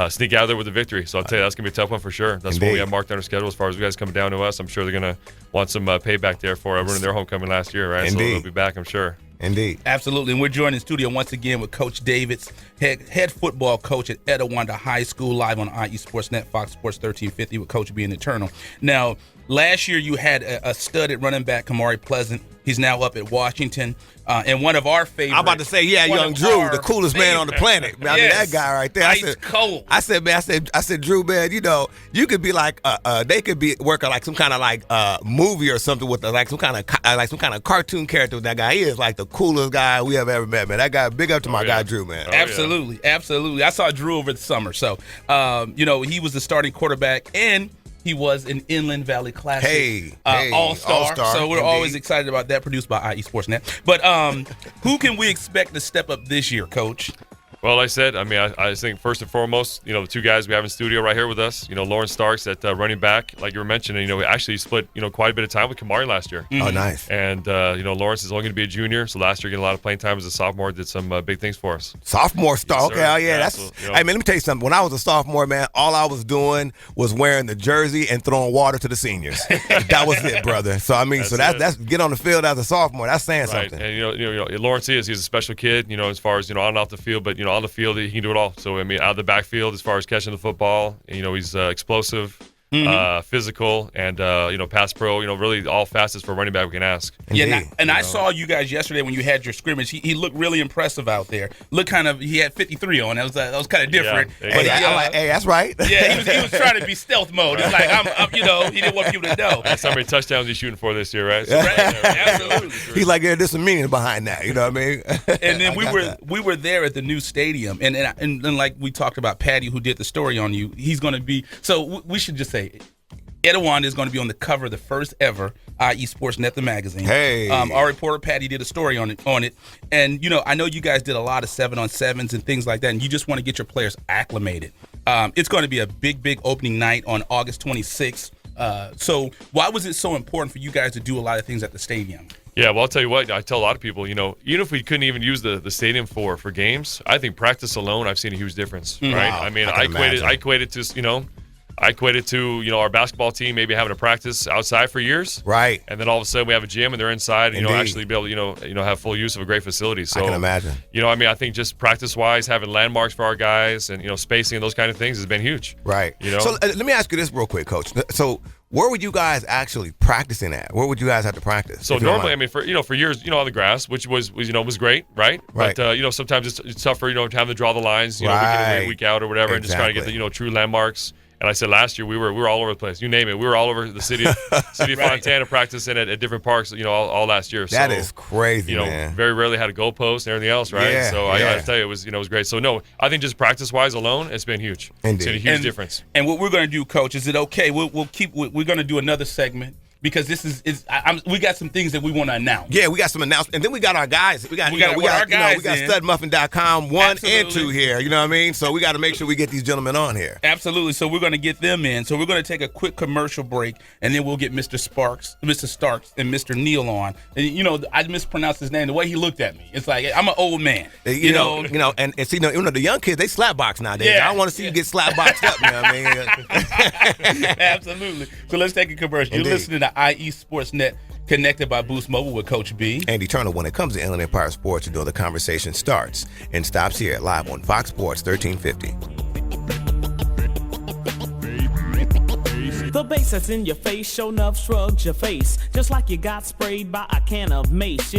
sneak out of there with a victory. So I'll tell you, that's going to be a tough one for sure. That's what we have marked on our schedule as far as you guys come down to us. I'm sure they're going to want some payback there for ruining their homecoming last year, right? Indeed. So they'll be back, I'm sure. Indeed. Absolutely. And we're joined in studio once again with Coach Davids, head football coach at Etiwanda High School, live on IE Sportsnet, Fox Sports 1350, with Coach being eternal. Now, last year you had a stud at running back, Kamari Pleasant. He's now up at Washington. And one of our favorites. I'm about to say, young Drew, the coolest man on the planet. I mean, that guy right there. I said, Drew, man, you could be like, they could be working like some kind of like movie or something with like some kind of cartoon character with that guy. He is like the coolest guy we have ever met, man. That guy, big up to my guy, Drew, man. Absolutely. I saw Drew over the summer. So, he was the starting quarterback, and he was an Inland Valley Classic All-Star. So we're always excited about that, produced by IE Sportsnet. But who can we expect to step up this year, Coach? Well, like I said, I think first and foremost, the two guys we have in studio right here with us, Lawrence Starks at running back, like you were mentioning, we actually split, quite a bit of time with Kamari last year. Mm-hmm. Oh, nice. And, Lawrence is only going to be a junior, so last year getting a lot of playing time as a sophomore, did some big things for us. Sophomore star, yes, okay, oh yeah, that's. Hey man, let me tell you something. When I was a sophomore, man, all I was doing was wearing the jersey and throwing water to the seniors. That was it, brother. So that's get on the field as a sophomore. That's saying something. And Lawrence he's a special kid, as far as on and off the field, but on the field he can do it all. So out of the backfield, as far as catching the football, he's explosive, physical, and pass pro. Really all facets for a running back we can ask. Yeah, and I saw you guys yesterday when you had your scrimmage. He looked really impressive out there. He had 53 on. That was kind of different. Yeah. But hey, that's right. Yeah, he was trying to be stealth mode. It's like he didn't want people to know. That's how many touchdowns he's shooting for this year, right? So, right. Absolutely. He's like, there's some meaning behind that. You know what I mean? And then we were there at the new stadium, and like we talked about Patty, who did the story on you. He's going to be. So we should just say, Etiwanda is going to be on the cover of the first ever IE Sportsnet, the magazine. Hey. Our reporter Patty did a story on it. And, I know you guys did a lot of 7-on-7s and things like that, and you just want to get your players acclimated. It's going to be a big, big opening night on August 26th. So why was it so important for you guys to do a lot of things at the stadium? Yeah, well, I'll tell you what, I tell a lot of people, even if we couldn't even use the stadium for games, I think practice alone, I've seen a huge difference, right? Wow, I equate it to, our basketball team maybe having to practice outside for years. Right. And then all of a sudden we have a gym and they're inside and, actually be able to, have full use of a great facility. So I can imagine. I think just practice-wise, having landmarks for our guys and, spacing and those kind of things has been huge. Right. So let me ask you this real quick, Coach. So where would you guys actually practicing at? Where would you guys have to practice? So normally, for years, on the grass, which was great, right? Right. But sometimes it's tougher, having to draw the lines, week in, week out or whatever, and just trying to get the true landmarks. And I said last year we were all over the place. You name it, we were all over the city of Fontana practicing at different parks. All last year. That is crazy, man. Very rarely had a goalpost and everything else, right? Yeah, so I got to tell you, it was great. So no, I think just practice wise alone, it's been huge. Indeed. It's been a huge difference. And what we're going to do, Coach, is it okay? We're going to do another segment. Because this we got some things that we want to announce. Yeah, we got some announcements, and then we got our guys. We got StudMuffin.com 1 and 2 here. You know what I mean? So we got to make sure we get these gentlemen on here. Absolutely. So we're going to get them in. So we're going to take a quick commercial break, and then we'll get Mr. Starks, and Mr. Neal on. And I mispronounced his name. The way he looked at me, it's like I'm an old man. You know, and see, the young kids, they slap box nowadays. Yeah. I don't want to see you get slap boxed up. You know what I mean? Absolutely. So let's take a commercial. Indeed. You're listening to IE Sportsnet, connected by Boost Mobile with Coach B. And Eternal, when it comes to Inland Empire Sports, the conversation starts and stops here live on Fox Sports 1350. The bass that's in your face, show enough shrugs your face, just like you got sprayed by a can of mace.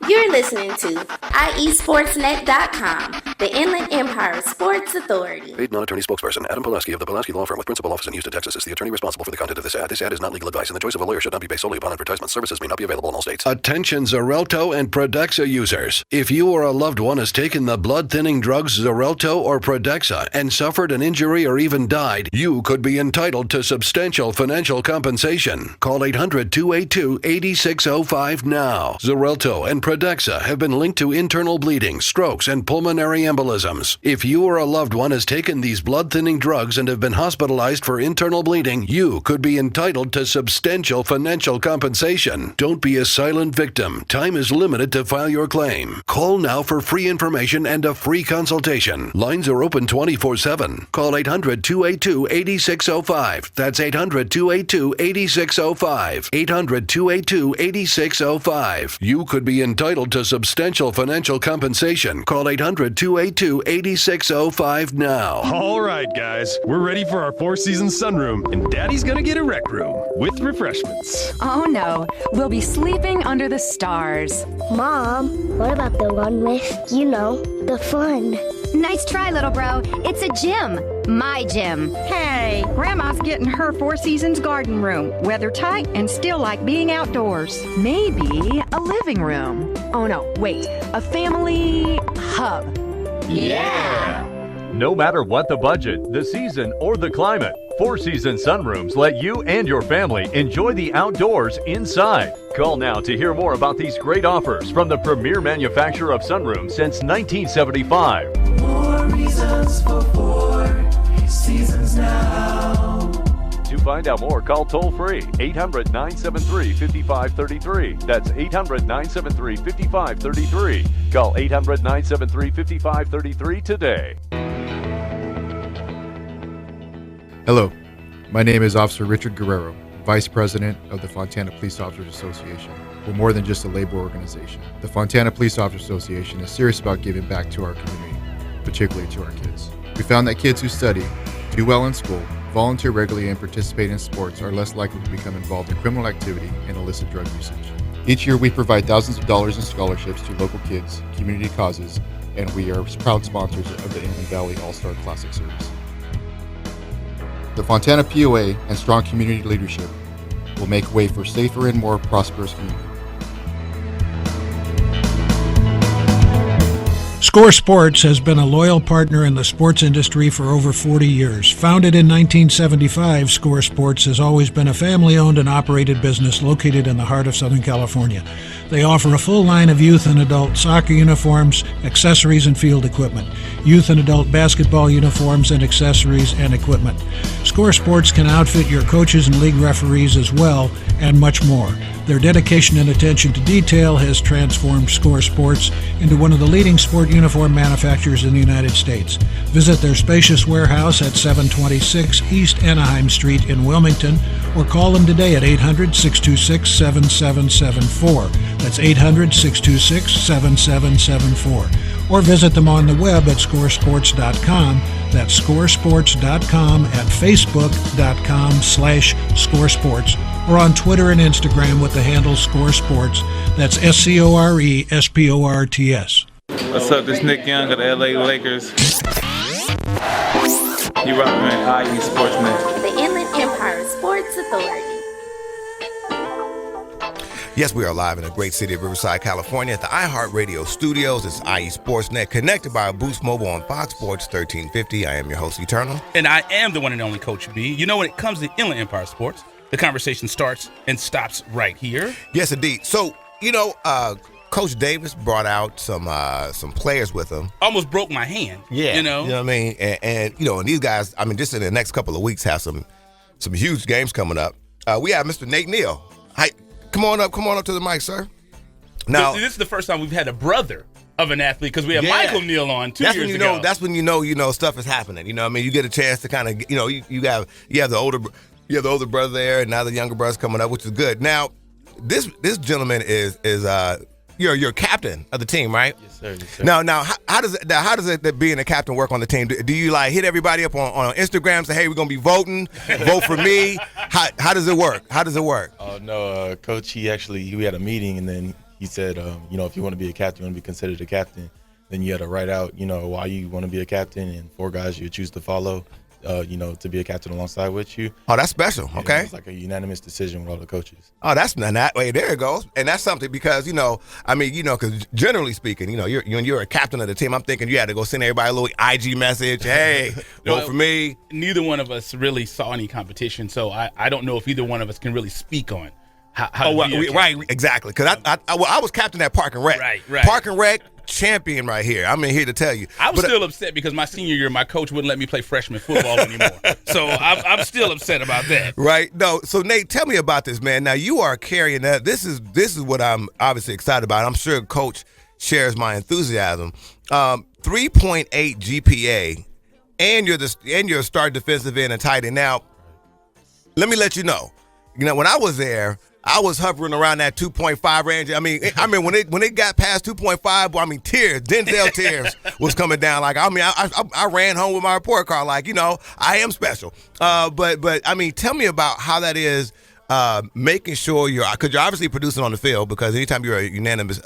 You're listening to IESportsNet.com, the Inland Empire Sports Authority. Paid non-attorney spokesperson Adam Pulaski of the Pulaski Law Firm with principal office in Houston, Texas is the attorney responsible for the content of this ad. This ad is not legal advice, and the choice of a lawyer should not be based solely upon advertisement. Services may not be available in all states. Attention Xarelto and Prodexa users. If you or a loved one has taken the blood-thinning drugs Xarelto or Prodexa and suffered an injury or even died, you could be entitled to substantial financial compensation. Call 800-282-8605 now. Xarelto and Prodexa Protexta have been linked to internal bleeding, strokes, and pulmonary embolisms. If you or a loved one has taken these blood-thinning drugs and have been hospitalized for internal bleeding, you could be entitled to substantial financial compensation. Don't be a silent victim. Time is limited to file your claim. Call now for free information and a free consultation. Lines are open 24/7. Call 800-282-8605. That's 800-282-8605. 800-282-8605. You could be entitled to substantial financial compensation. Call 800-282-8605 now. All right, guys, we're ready for our four-season sunroom, and Daddy's gonna get a rec room with refreshments. Oh no, we'll be sleeping under the stars. Mom, what about the one with, the fun? Nice try, little bro. It's a gym. My gym. Hey, Grandma's getting her Four Seasons garden room. Weather tight and still like being outdoors. Maybe a living room. Oh no, wait, a family hub. Yeah! No matter what the budget, the season, or the climate, Four Seasons sunrooms let you and your family enjoy the outdoors inside. Call now to hear more about these great offers from the premier manufacturer of sunrooms since 1975. More reasons for Four Seasons now. To find out more, call toll-free 800-973-5533. That's 800-973-5533. Call 800-973-5533 today. Hello, my name is Officer Richard Guerrero, Vice President of the Fontana Police Officers Association. We're more than just a labor organization. The Fontana Police Officers Association is serious about giving back to our community, particularly to our kids. We found that kids who study, do well in school, volunteer regularly, and participate in sports are less likely to become involved in criminal activity and illicit drug usage. Each year we provide thousands of dollars in scholarships to local kids, community causes, and we are proud sponsors of the Inland Valley All-Star Classic Series. The Fontana POA and strong community leadership will make way for safer and more prosperous community. Score Sports has been a loyal partner in the sports industry for over 40 years. Founded in 1975, Score Sports has always been a family-owned and operated business located in the heart of Southern California. They offer a full line of youth and adult soccer uniforms, accessories, and field equipment, youth and adult basketball uniforms and accessories and equipment. Score Sports can outfit your coaches and league referees as well, and much more. Their dedication and attention to detail has transformed Score Sports into one of the leading sport uniform manufacturers in the United States. Visit their spacious warehouse at 726 East Anaheim Street in Wilmington, or call them today at 800-626-7774. That's 800-626-7774. Or visit them on the web at scoresports.com. That's scoresports.com, at facebook.com/scoresports, or on Twitter and Instagram with the handle Score Sports. That's SCORESPORTS. What's up? This is Nick Young of the LA Lakers. You rockin' with IE Sportsnet. The Inland Empire Sports Authority. Yes, we are live in the great city of Riverside, California at the iHeartRadio studios. It's IE Sportsnet, connected by a Boost Mobile on Fox Sports 1350. I am your host, Eternal. And I am the one and only Coach B. You know, when it comes to Inland Empire Sports, the conversation starts and stops right here. Yes, indeed. So, Coach Davis brought out some players with him. Almost broke my hand. Yeah. You know what I mean? And these guys, just in the next couple of weeks, have some huge games coming up. We have Mr. Nate Neal. Hi. Come on up to the mic, sir. Now, this is the first time we've had a brother of an athlete, because we had Michael Neal on 2 years ago. That's when you know stuff is happening. You know what I mean? You get a chance to kind of, you have the older brother there, and now the younger brother's coming up, which is good. Now, this gentleman is you're captain of the team, right? Yes, sir. Now, how does it being a captain work on the team? Do you hit everybody up on Instagram, say, hey, we're gonna be voting, vote for me? How does it work? Oh no, Coach. We had a meeting, and then he said, if you want to be a captain, you want to be considered a captain, then you had to write out, why you want to be a captain, and 4 guys you choose to follow. To be a captain alongside with you. Oh, that's special. Okay. It's like a unanimous decision with all the coaches. Oh, that's not that way. There it goes. And that's something because, because generally speaking, you're a captain of the team. I'm thinking you had to go send everybody a little IG message. Hey, vote for me. Neither one of us really saw any competition, so I don't know if either one of us can really speak on Right, exactly. Because I was captain at Park and Rec. Right. Park and Rec champion right here. I'm in here to tell you. I was still upset because my senior year, my coach wouldn't let me play freshman football anymore. So I'm still upset about that. Right. No. So Nate, tell me about this, man. Now you are carrying that. This is what I'm obviously excited about. I'm sure Coach shares my enthusiasm. 3.8 GPA, and you're a start defensive end and tight end. Now, let me let you know. When I was there, I was hovering around that 2.5 range. I mean, when it got past 2.5, tears, Denzel tears was coming down. Like, I ran home with my report card. Like, I am special. But tell me about how that is. Making sure because you're obviously producing on the field, because anytime you're a unanimous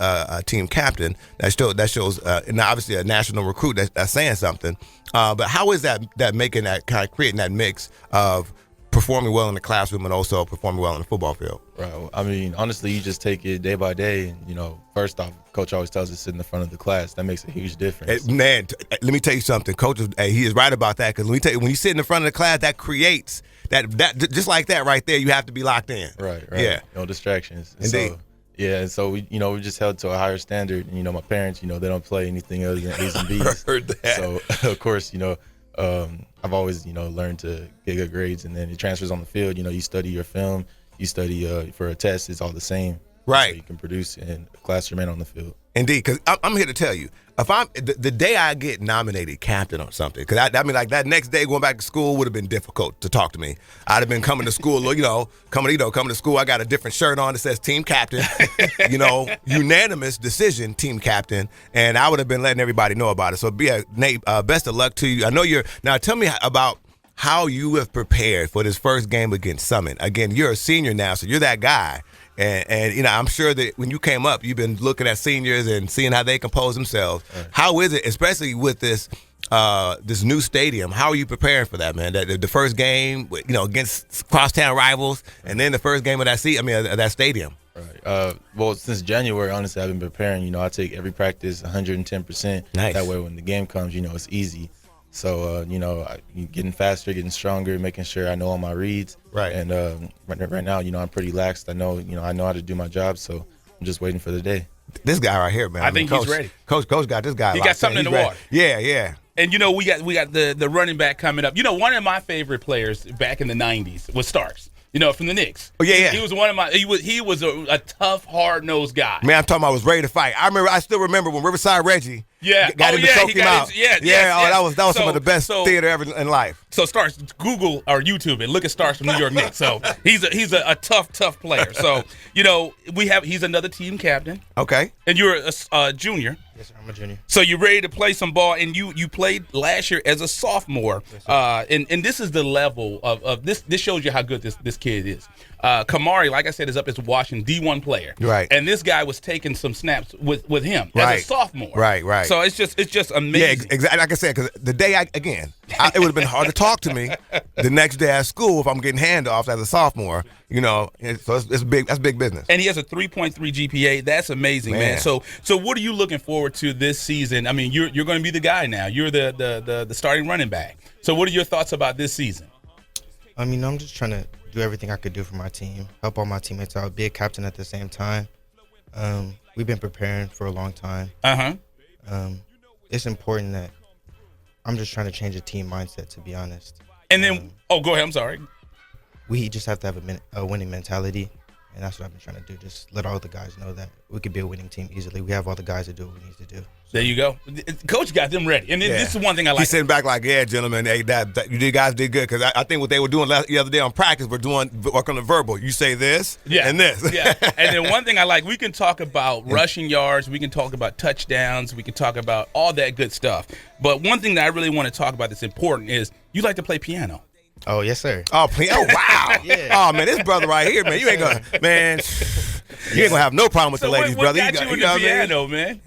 team captain, that shows and obviously a national recruit that's saying something. But how is that making that kind of creating that mix of performing well in the classroom and also performing well on the football field? Right. Honestly, you just take it day by day. And, first off, Coach always tells us sit in the front of the class. That makes a huge difference. Man, let me tell you something. Coach, he is right about that, because when you sit in the front of the class, that creates that just like that right there, you have to be locked in. Right. Yeah. No distractions. Indeed. So we just held to a higher standard. And, my parents, they don't play anything other than A's and B's. Heard that. So, of course, I've always, learned to get good grades, and then it transfers on the field. You study your film, you study for a test. It's all the same. Right. So you can produce in the classroom and on the field. Indeed, because I'm here to tell you, if I'm the day I get nominated captain or something, because like that next day going back to school would have been difficult to talk to me. I'd have been coming to school, coming to school. I got a different shirt on that says team captain, unanimous decision team captain, and I would have been letting everybody know about it. So, Nate, best of luck to you. I know now. Tell me about how you have prepared for this first game against Summit. Again, you're a senior now, so you're that guy. And I'm sure that when you came up, you've been looking at seniors and seeing how they compose themselves. Right. How is it, especially with this new stadium? How are you preparing for that, man? The first game, against crosstown rivals, and then the first game of that stadium. Right. Well, since January, honestly, I've been preparing. I take every practice 110%. Nice. That way, when the game comes, it's easy. So, getting faster, getting stronger, making sure I know all my reads. Right. And right now, I'm pretty laxed. I know how to do my job. So I'm just waiting for the day. This guy right here, man. I think he's ready. Coach got this guy. He got something in the water. Yeah. And we got the running back coming up. One of my favorite players back in the '90s was Starks. From the Knicks. Oh yeah. He was one of my. He was a tough, hard-nosed guy. Man, I'm talking about was ready to fight. I still remember when Riverside Reggie. Got him to choke him out. That was some of the best theater ever in life. So Starks, Google or YouTube and look at Starks from New York Knicks. So he's a tough player. So he's another team captain. Okay. And you're a junior. Yes, sir, I'm a junior. So you're ready to play some ball, and you played last year as a sophomore. Yes, and this is the level of this. This shows you how good this kid is. Kamari, like I said, is up as a Washington D1 player. Right. And this guy was taking some snaps with him as a sophomore. Right. So it's just amazing. Yeah, exactly. Like I said, because the day it would have been hard to talk to me the next day at school if I'm getting handoffs as a sophomore. So it's big. That's big business. And he has a 3.3 GPA. That's amazing, man. So what are you looking forward to this season? You're going to be the guy now. You're the starting running back. So what are your thoughts about this season? I'm just trying to do everything I could do for my team, help all my teammates out, be a captain at the same time. We've been preparing for a long time. It's important that I'm just trying to change the team mindset, to be honest. And then, go ahead. I'm sorry. We just have to have a winning mentality, and that's what I've been trying to do. Just let all the guys know that we could be a winning team easily. We have all the guys to do what we need to do. There you go. Coach got them ready. And this is one thing I like. He's sitting back like, yeah, gentlemen, hey, you guys did good. Because I think what they were doing the other day on practice, work on the verbal. You say this and this. Yeah. And then one thing I like, we can talk about rushing yards. We can talk about touchdowns. We can talk about all that good stuff. But one thing that I really want to talk about that's important is you like to play piano. Oh, yes, sir. Oh, wow. Yeah. Oh, man, this brother right here, man, you ain't going to have no problem with the ladies, brother. What got you into piano, man?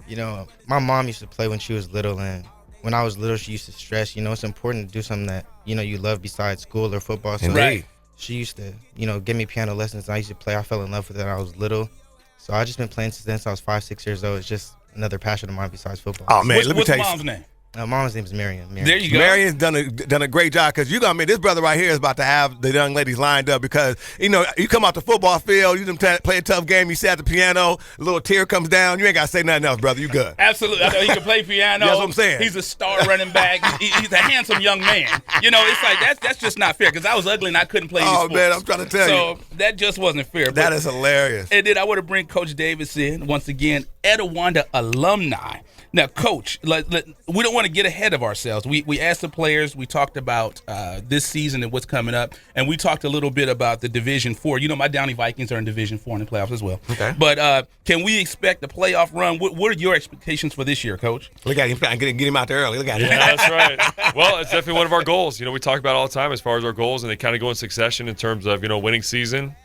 My mom used to play when she was little, and when I was little, she used to stress, it's important to do something that, you love besides school or football. So she used to, give me piano lessons, and I used to play. I fell in love with it when I was little. So I just been playing since I was 5, 6 years old. It's just another passion of mine besides football. Oh, man, what's mom's name? Mom's name's Marion. There you go. Marion's done a great job because this brother right here is about to have the young ladies lined up because, you come out the football field, you play a tough game, you sit at the piano, a little tear comes down, you ain't got to say nothing else, brother. You good. Absolutely. I know he can play piano. That's what I'm saying. He's a star running back. He's a handsome young man. It's like that's just not fair because I was ugly and I couldn't play any sports. Oh, man, I'm trying to tell you. So that just wasn't fair. That is hilarious. And then I want to bring Coach Davis in, once again, Etiwanda alumni. Now, Coach, we don't want to get ahead of ourselves. We asked the players. We talked about this season and what's coming up, and we talked a little bit about the Division 4. My Downey Vikings are in Division 4 in the playoffs as well. Okay. But can we expect a playoff run? What are your expectations for this year, Coach? Look at him. Get him out there early. Look at him. Yeah, that's right. Well, it's definitely one of our goals. We talk about it all the time as far as our goals, and they kind of go in succession in terms of, winning season,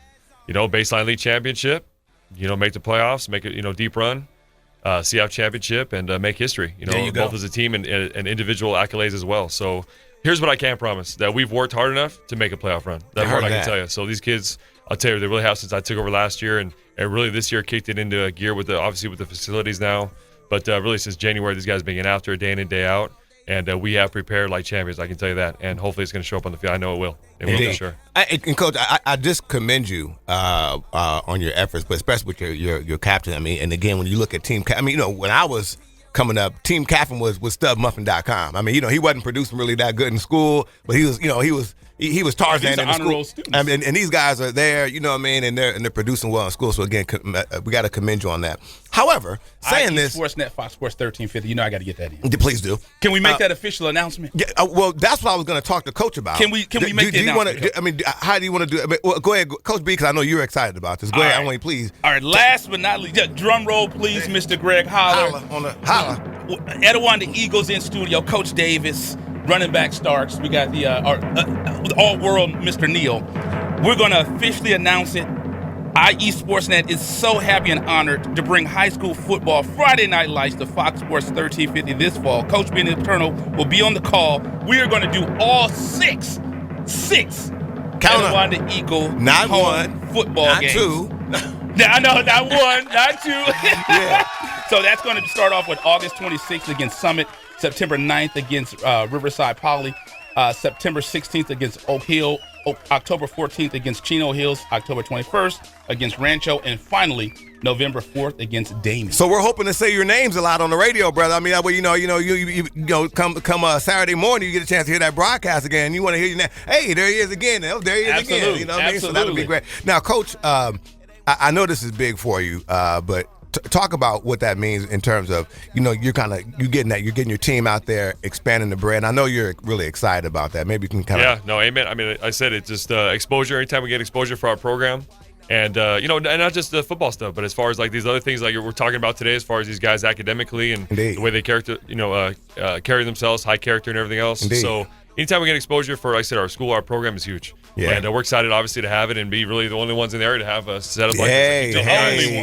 baseline league championship, make the playoffs, make it, deep run. CF championship and make history, both as a team and individual accolades as well. So here's what I can promise, that we've worked hard enough to make a playoff run. That's what I can tell you. So these kids, I'll tell you, they really have since I took over last year and really this year kicked it into gear obviously with the facilities now. But really since January, these guys have been getting after it day in and day out. And we have prepared like champions, I can tell you that. And hopefully it's going to show up on the field. I know it will. It will for sure. And Coach, I just commend you on your efforts, but especially with your captain. And again, when you look at team, when I was coming up, Team Captain was StubMuffin.com. He wasn't producing really that good in school, but he was Tarzan in the school. And these guys are there, and they're producing well in school. So again, we got to commend you on that. However, saying this, Sportsnet, Fox Sports 1350. I got to get that in. Please do. Can we make that official announcement? Yeah. Well, that's what I was going to talk to Coach about. Can we make the announcement? How do you want to do it? Well, go ahead, Coach B, because I know you're excited about this. Go ahead, Emily, please. All right. Last but not least, drum roll, please, Mr. Greg Holler. Holler. Etiwanda Eagles in studio. Coach Davis. Running back Starks. We got the all-world Mr. Neal. We're going to officially announce it. IE Sportsnet is so happy and honored to bring high school football Friday Night Lights to Fox Sports 1350 this fall. Coach Ben Eternal will be on the call. We are going to do all six Etiwanda Eagle not home one, football not games. Two. No, not one, not two. Yeah. So that's going to start off with August 26th against Summit, September 9th against Riverside Poly, September 16th against Oak Hill, October 14th against Chino Hills, October 21st against Rancho, and finally November 4th against Damien. So we're hoping to say your names a lot on the radio, brother. That way you come Saturday morning, you get a chance to hear that broadcast again. You want to hear your name. Hey, there he is again. Oh, there he is again. Absolutely. So that'll be great. Now, Coach, I know this is big for you, but talk about what that means in terms of you're getting your team out there expanding the brand. I know you're really excited about that. Maybe you can amen. I said it, just exposure. Anytime we get exposure for our program, and and not just the football stuff, but as far as like these other things like we're talking about today, as far as these guys academically and the way they carry themselves, high character and everything else. Indeed. So anytime we get exposure for, like I said, our school, our program is huge. Yeah. And we're excited, obviously, to have it and be really the only ones in the area to have a setup like this.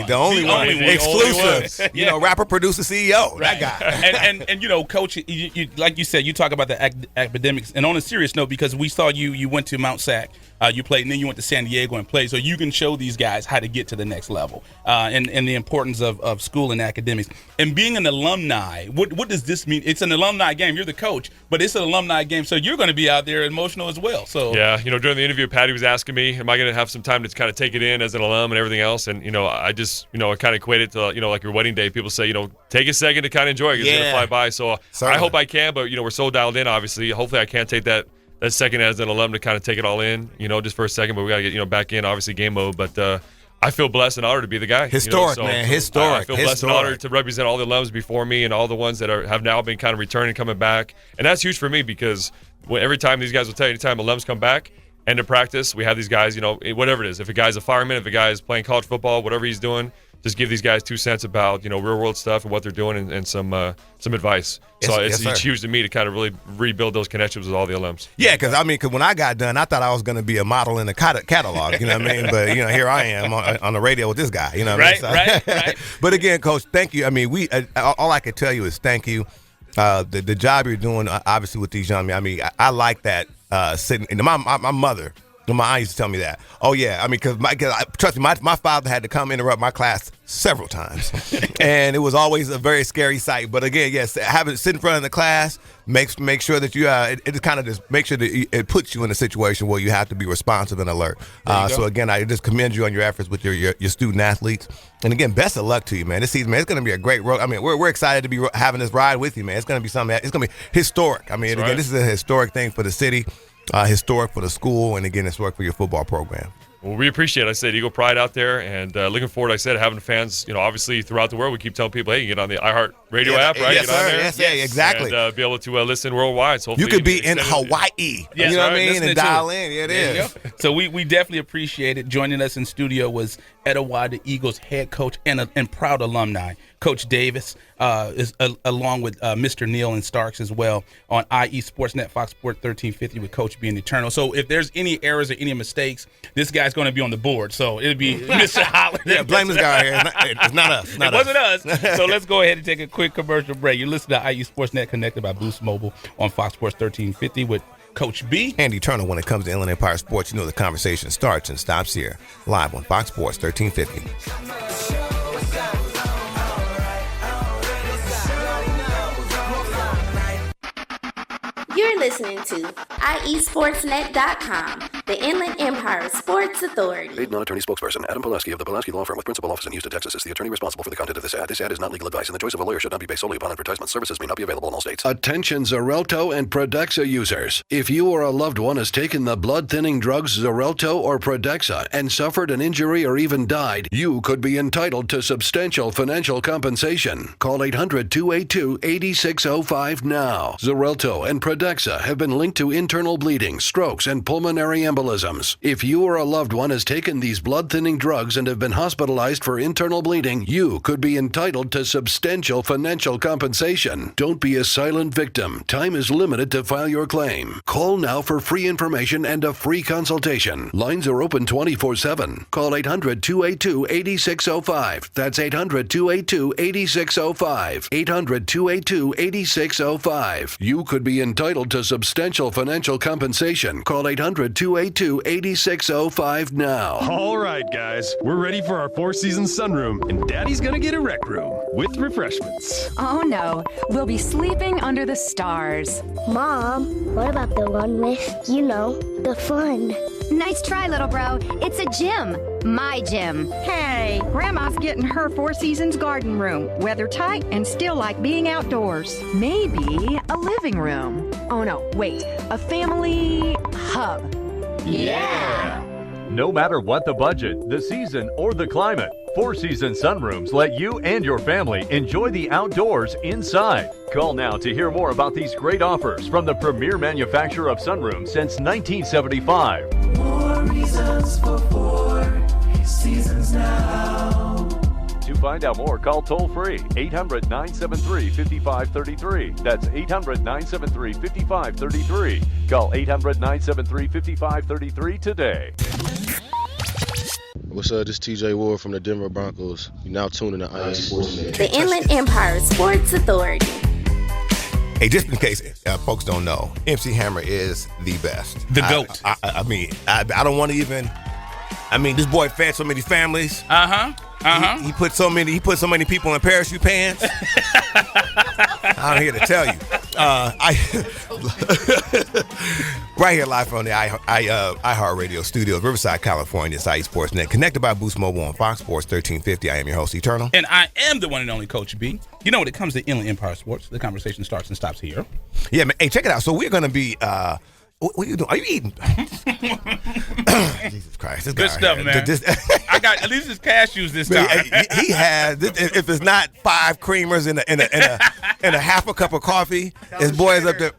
The only one. Exclusive. Rapper, producer, CEO. Right. That guy. and Coach, you like you said, you talk about the academics. And on a serious note, because we saw you went to Mount Sac, you played, and then you went to San Diego and played. So you can show these guys how to get to the next level and the importance of school and academics. And being an alumni, what does this mean? It's an alumni game. You're the coach, but it's an alumni game. So you're going to be out there emotional as well. So yeah, during the interview, Patty was asking me, am I going to have some time to kind of take it in as an alum and everything else? And, I just, I kind of equate it to, like your wedding day. People say, take a second to kind of enjoy it because it's going to fly by. So I hope I can, but, we're so dialed in, obviously. Hopefully I can take that second as an alum to kind of take it all in, just for a second. But we got to get, back in, obviously, game mode. But I feel blessed and honored to be the guy. Historic, man. Historic. I feel blessed and honored to represent all the alums before me and all the ones that have now been kind of returning, coming back. And that's huge for me because every time these guys will tell you, anytime alums come back, end of practice, we have these guys, whatever it is. If a guy's a fireman, if a guy's playing college football, whatever he's doing, just give these guys 2 cents about, real world stuff and what they're doing and some advice. So it's huge to me to kind of really rebuild those connections with all the alums. Yeah, because when I got done, I thought I was going to be a model in the catalog, you know what I mean? But, here I am on the radio with this guy, you know what I mean? So, right. But again, Coach, thank you. All I can tell you is thank you. The job you're doing, obviously, with these young men, I like that sitting. And my mother My aunt used to tell me that. Oh, yeah. I mean, trust me, my father had to come interrupt my class several times. And it was always a very scary sight. But again, yes, sit in front of the class, make sure that you, it kind of just make sure that it puts you in a situation where you have to be responsive and alert. So again, I just commend you on your efforts with your student athletes. And again, best of luck to you, man. This season, man, it's going to be a great road. I mean, we're excited to be having this ride with you, man. It's going to be something, it's going to be historic. I mean, again, right. This is a historic thing for the city. Historic for the school, and again, historic for your football program. Well, we appreciate it. I said Eagle Pride out there, and looking forward, I said, having fans, obviously throughout the world. We keep telling people, hey, you get on the iHeart Radio app, right? Yes, get on sir. there. Yes, yeah, exactly. And be able to listen worldwide. So hopefully you could be in Hawaii. Yes, you know what I mean? And dial in. Yeah, it is. So we definitely appreciate it. Joining us in studio was Etowah, the Eagles head coach and proud alumni, Coach Davis, is along with Mr. Neal and Starks as well on IE Sportsnet, Fox Sports 1350 with Coach being eternal. So if there's any errors or any mistakes, this guy's going to be on the board. So it'll be Mr. Holland. Yeah, blame this guy here. It's not us. It wasn't us. So let's go ahead and take a quick commercial break. You're listening to IE Sportsnet connected by Boost Mobile on Fox Sports 1350 with Coach B. And eternal when it comes to Inland Empire Sports. You know the conversation starts and stops here. Live on Fox Sports 1350. You're listening to IESportsNet.com, the Inland Empire Sports Authority. Paid non-attorney spokesperson Adam Pulaski of the Pulaski Law Firm with principal office in Houston, Texas is the attorney responsible for the content of this ad. This ad is not legal advice, and the choice of a lawyer should not be based solely upon advertisement. Services may not be available in all states. Attention Xarelto and Pradaxa users. If you or a loved one has taken the blood-thinning drugs Xarelto or Pradaxa and suffered an injury or even died, you could be entitled to substantial financial compensation. Call 800-282-8605 now. Xarelto and Pradaxa have been linked to internal bleeding, strokes, and pulmonary embolisms. If you or a loved one has taken these blood-thinning drugs and have been hospitalized for internal bleeding, you could be entitled to substantial financial compensation. Don't be a silent victim. Time is limited to file your claim. Call now for free information and a free consultation. Lines are open 24/7. Call 800-282-8605. That's 800-282-8605. 800-282-8605. You could be entitled to substantial financial compensation. Call 800-282-8605 now. All right, guys, we're ready for our four-season sunroom, and Daddy's gonna get a rec room with refreshments. Oh no, we'll be sleeping under the stars. Mom, what about the one with, the fun? Nice try, little bro. It's a gym. My gym. Hey, Grandma's getting her Four Seasons garden room. Weather tight and still like being outdoors. Maybe a living room. Oh no, wait. A family hub. Yeah! No matter what the budget, the season, or the climate, Four Seasons Sunrooms let you and your family enjoy the outdoors inside. Call now to hear more about these great offers from the premier manufacturer of sunrooms since 1975. More reasons for Four Seasons now. To find out more, call toll-free 800-973-5533. That's 800-973-5533. Call 800-973-5533 today. What's up? This is TJ Ward from the Denver Broncos. You're now tuning to IE Sportsnet. The Inland Empire Sports Authority. Hey, just in case folks don't know, MC Hammer is the best. The GOAT. I mean, I don't want to even. I mean, this boy fed so many families. He put so many people in parachute pants. I'm here to tell you. Right here live from the iHeart Radio Studios, Riverside, California. It's IE Sportsnet, connected by Boost Mobile on Fox Sports 1350. I am your host, Eternal. And I am the one and only Coach B. You know, when it comes to Inland Empire Sports, the conversation starts and stops here. Yeah, man. Hey, check it out. So we're going to be... what are you doing? Are you eating? Jesus Christ. This Good guy stuff, here. man. I got at least his cashews this time. He has, if it's not 5 creamers in a half a cup of coffee, his boy is up there.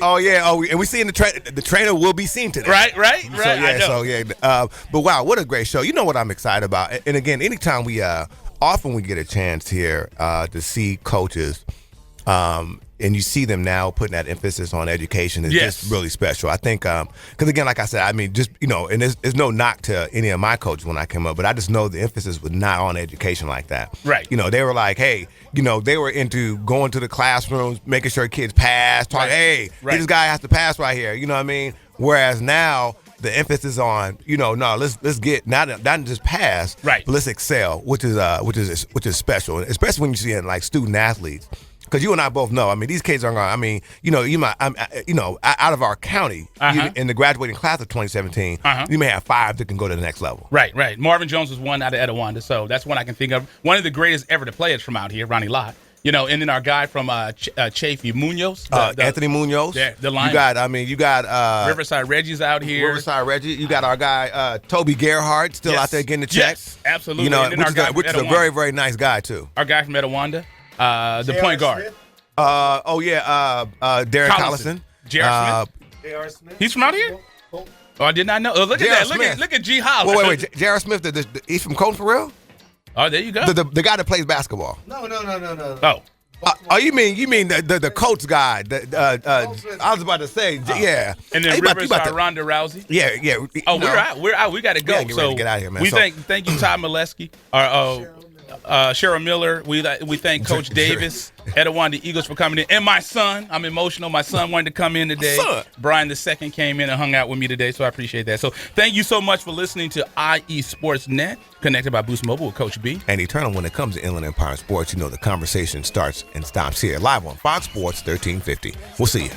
Oh, yeah. Oh, and we see the trainer will be seen today. Right. But wow, what a great show. You know what I'm excited about? And again, anytime often we get a chance here to see coaches, and you see them now putting that emphasis on education is just really special. I think, because again, like I said, I mean, just, and there's no knock to any of my coaches when I came up, but I just know the emphasis was not on education like that. Right. They were like, hey, they were into going to the classrooms, making sure kids pass, talking, hey, this guy has to pass right here. You know what I mean? Whereas now, the emphasis on, let's get not just pass, right, but let's excel, which is special, especially when you see it in like student athletes. Because you and I both know, I mean, these kids are going. I mean, you might, out of our county, in the graduating class of 2017, you may have 5 that can go to the next level. Right. Marvin Jones was one out of Etiwanda, so that's one I can think of. One of the greatest ever to play is from out here, Ronnie Lott. And then our guy from Chafee, Munoz, Anthony Munoz. The line. You got Riverside Reggie's out here. Riverside Reggie. You got our guy Toby Gerhardt still out there getting the check. Yes, absolutely. Which is a very, very nice guy too. Our guy from Etiwanda. The point guard. Darren Collison. J.R. Smith. He's from out here? Oh, I did not know. Oh, look at that. Look at G. Hollis. Wait. J.R. Smith, he's from Colton for real? Oh, there you go. The guy that plays basketball. No. Oh, you mean the Colts guy? I was about to say, yeah. And then Riverside Ronda Rousey. Yeah. Oh, we're out. We got to go. Yeah, so get out of here, man. We thank you, Todd Molesky. Cheryl Miller, we thank Coach Davis, Etiwanda Eagles for coming in, and my son. I'm emotional. My son wanted to come in today. Brian II came in and hung out with me today, so I appreciate that. So thank you so much for listening to IE Sports Net, connected by Boost Mobile with Coach B. And Eternal, when it comes to Inland Empire Sports, the conversation starts and stops here, live on Fox Sports 1350. We'll see you.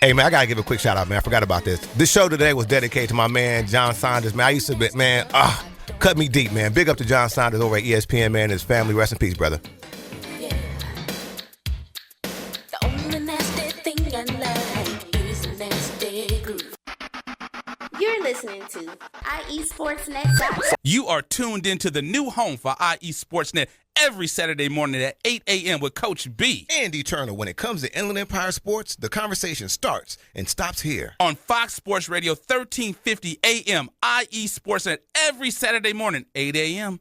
Hey, man, I got to give a quick shout out, man. I forgot about this. This show today was dedicated to my man, John Saunders, man. I used to be, man, cut me deep, man. Big up to John Saunders over at ESPN, man, and his family. Rest in peace, brother. You're listening to IESportsNet.com. You are tuned into the new home for IE Sportsnet every Saturday morning at 8 a.m. with Coach B. And Eternal, when it comes to Inland Empire Sports, the conversation starts and stops here. On Fox Sports Radio 1350 a.m. IE Sportsnet every Saturday morning, 8 a.m.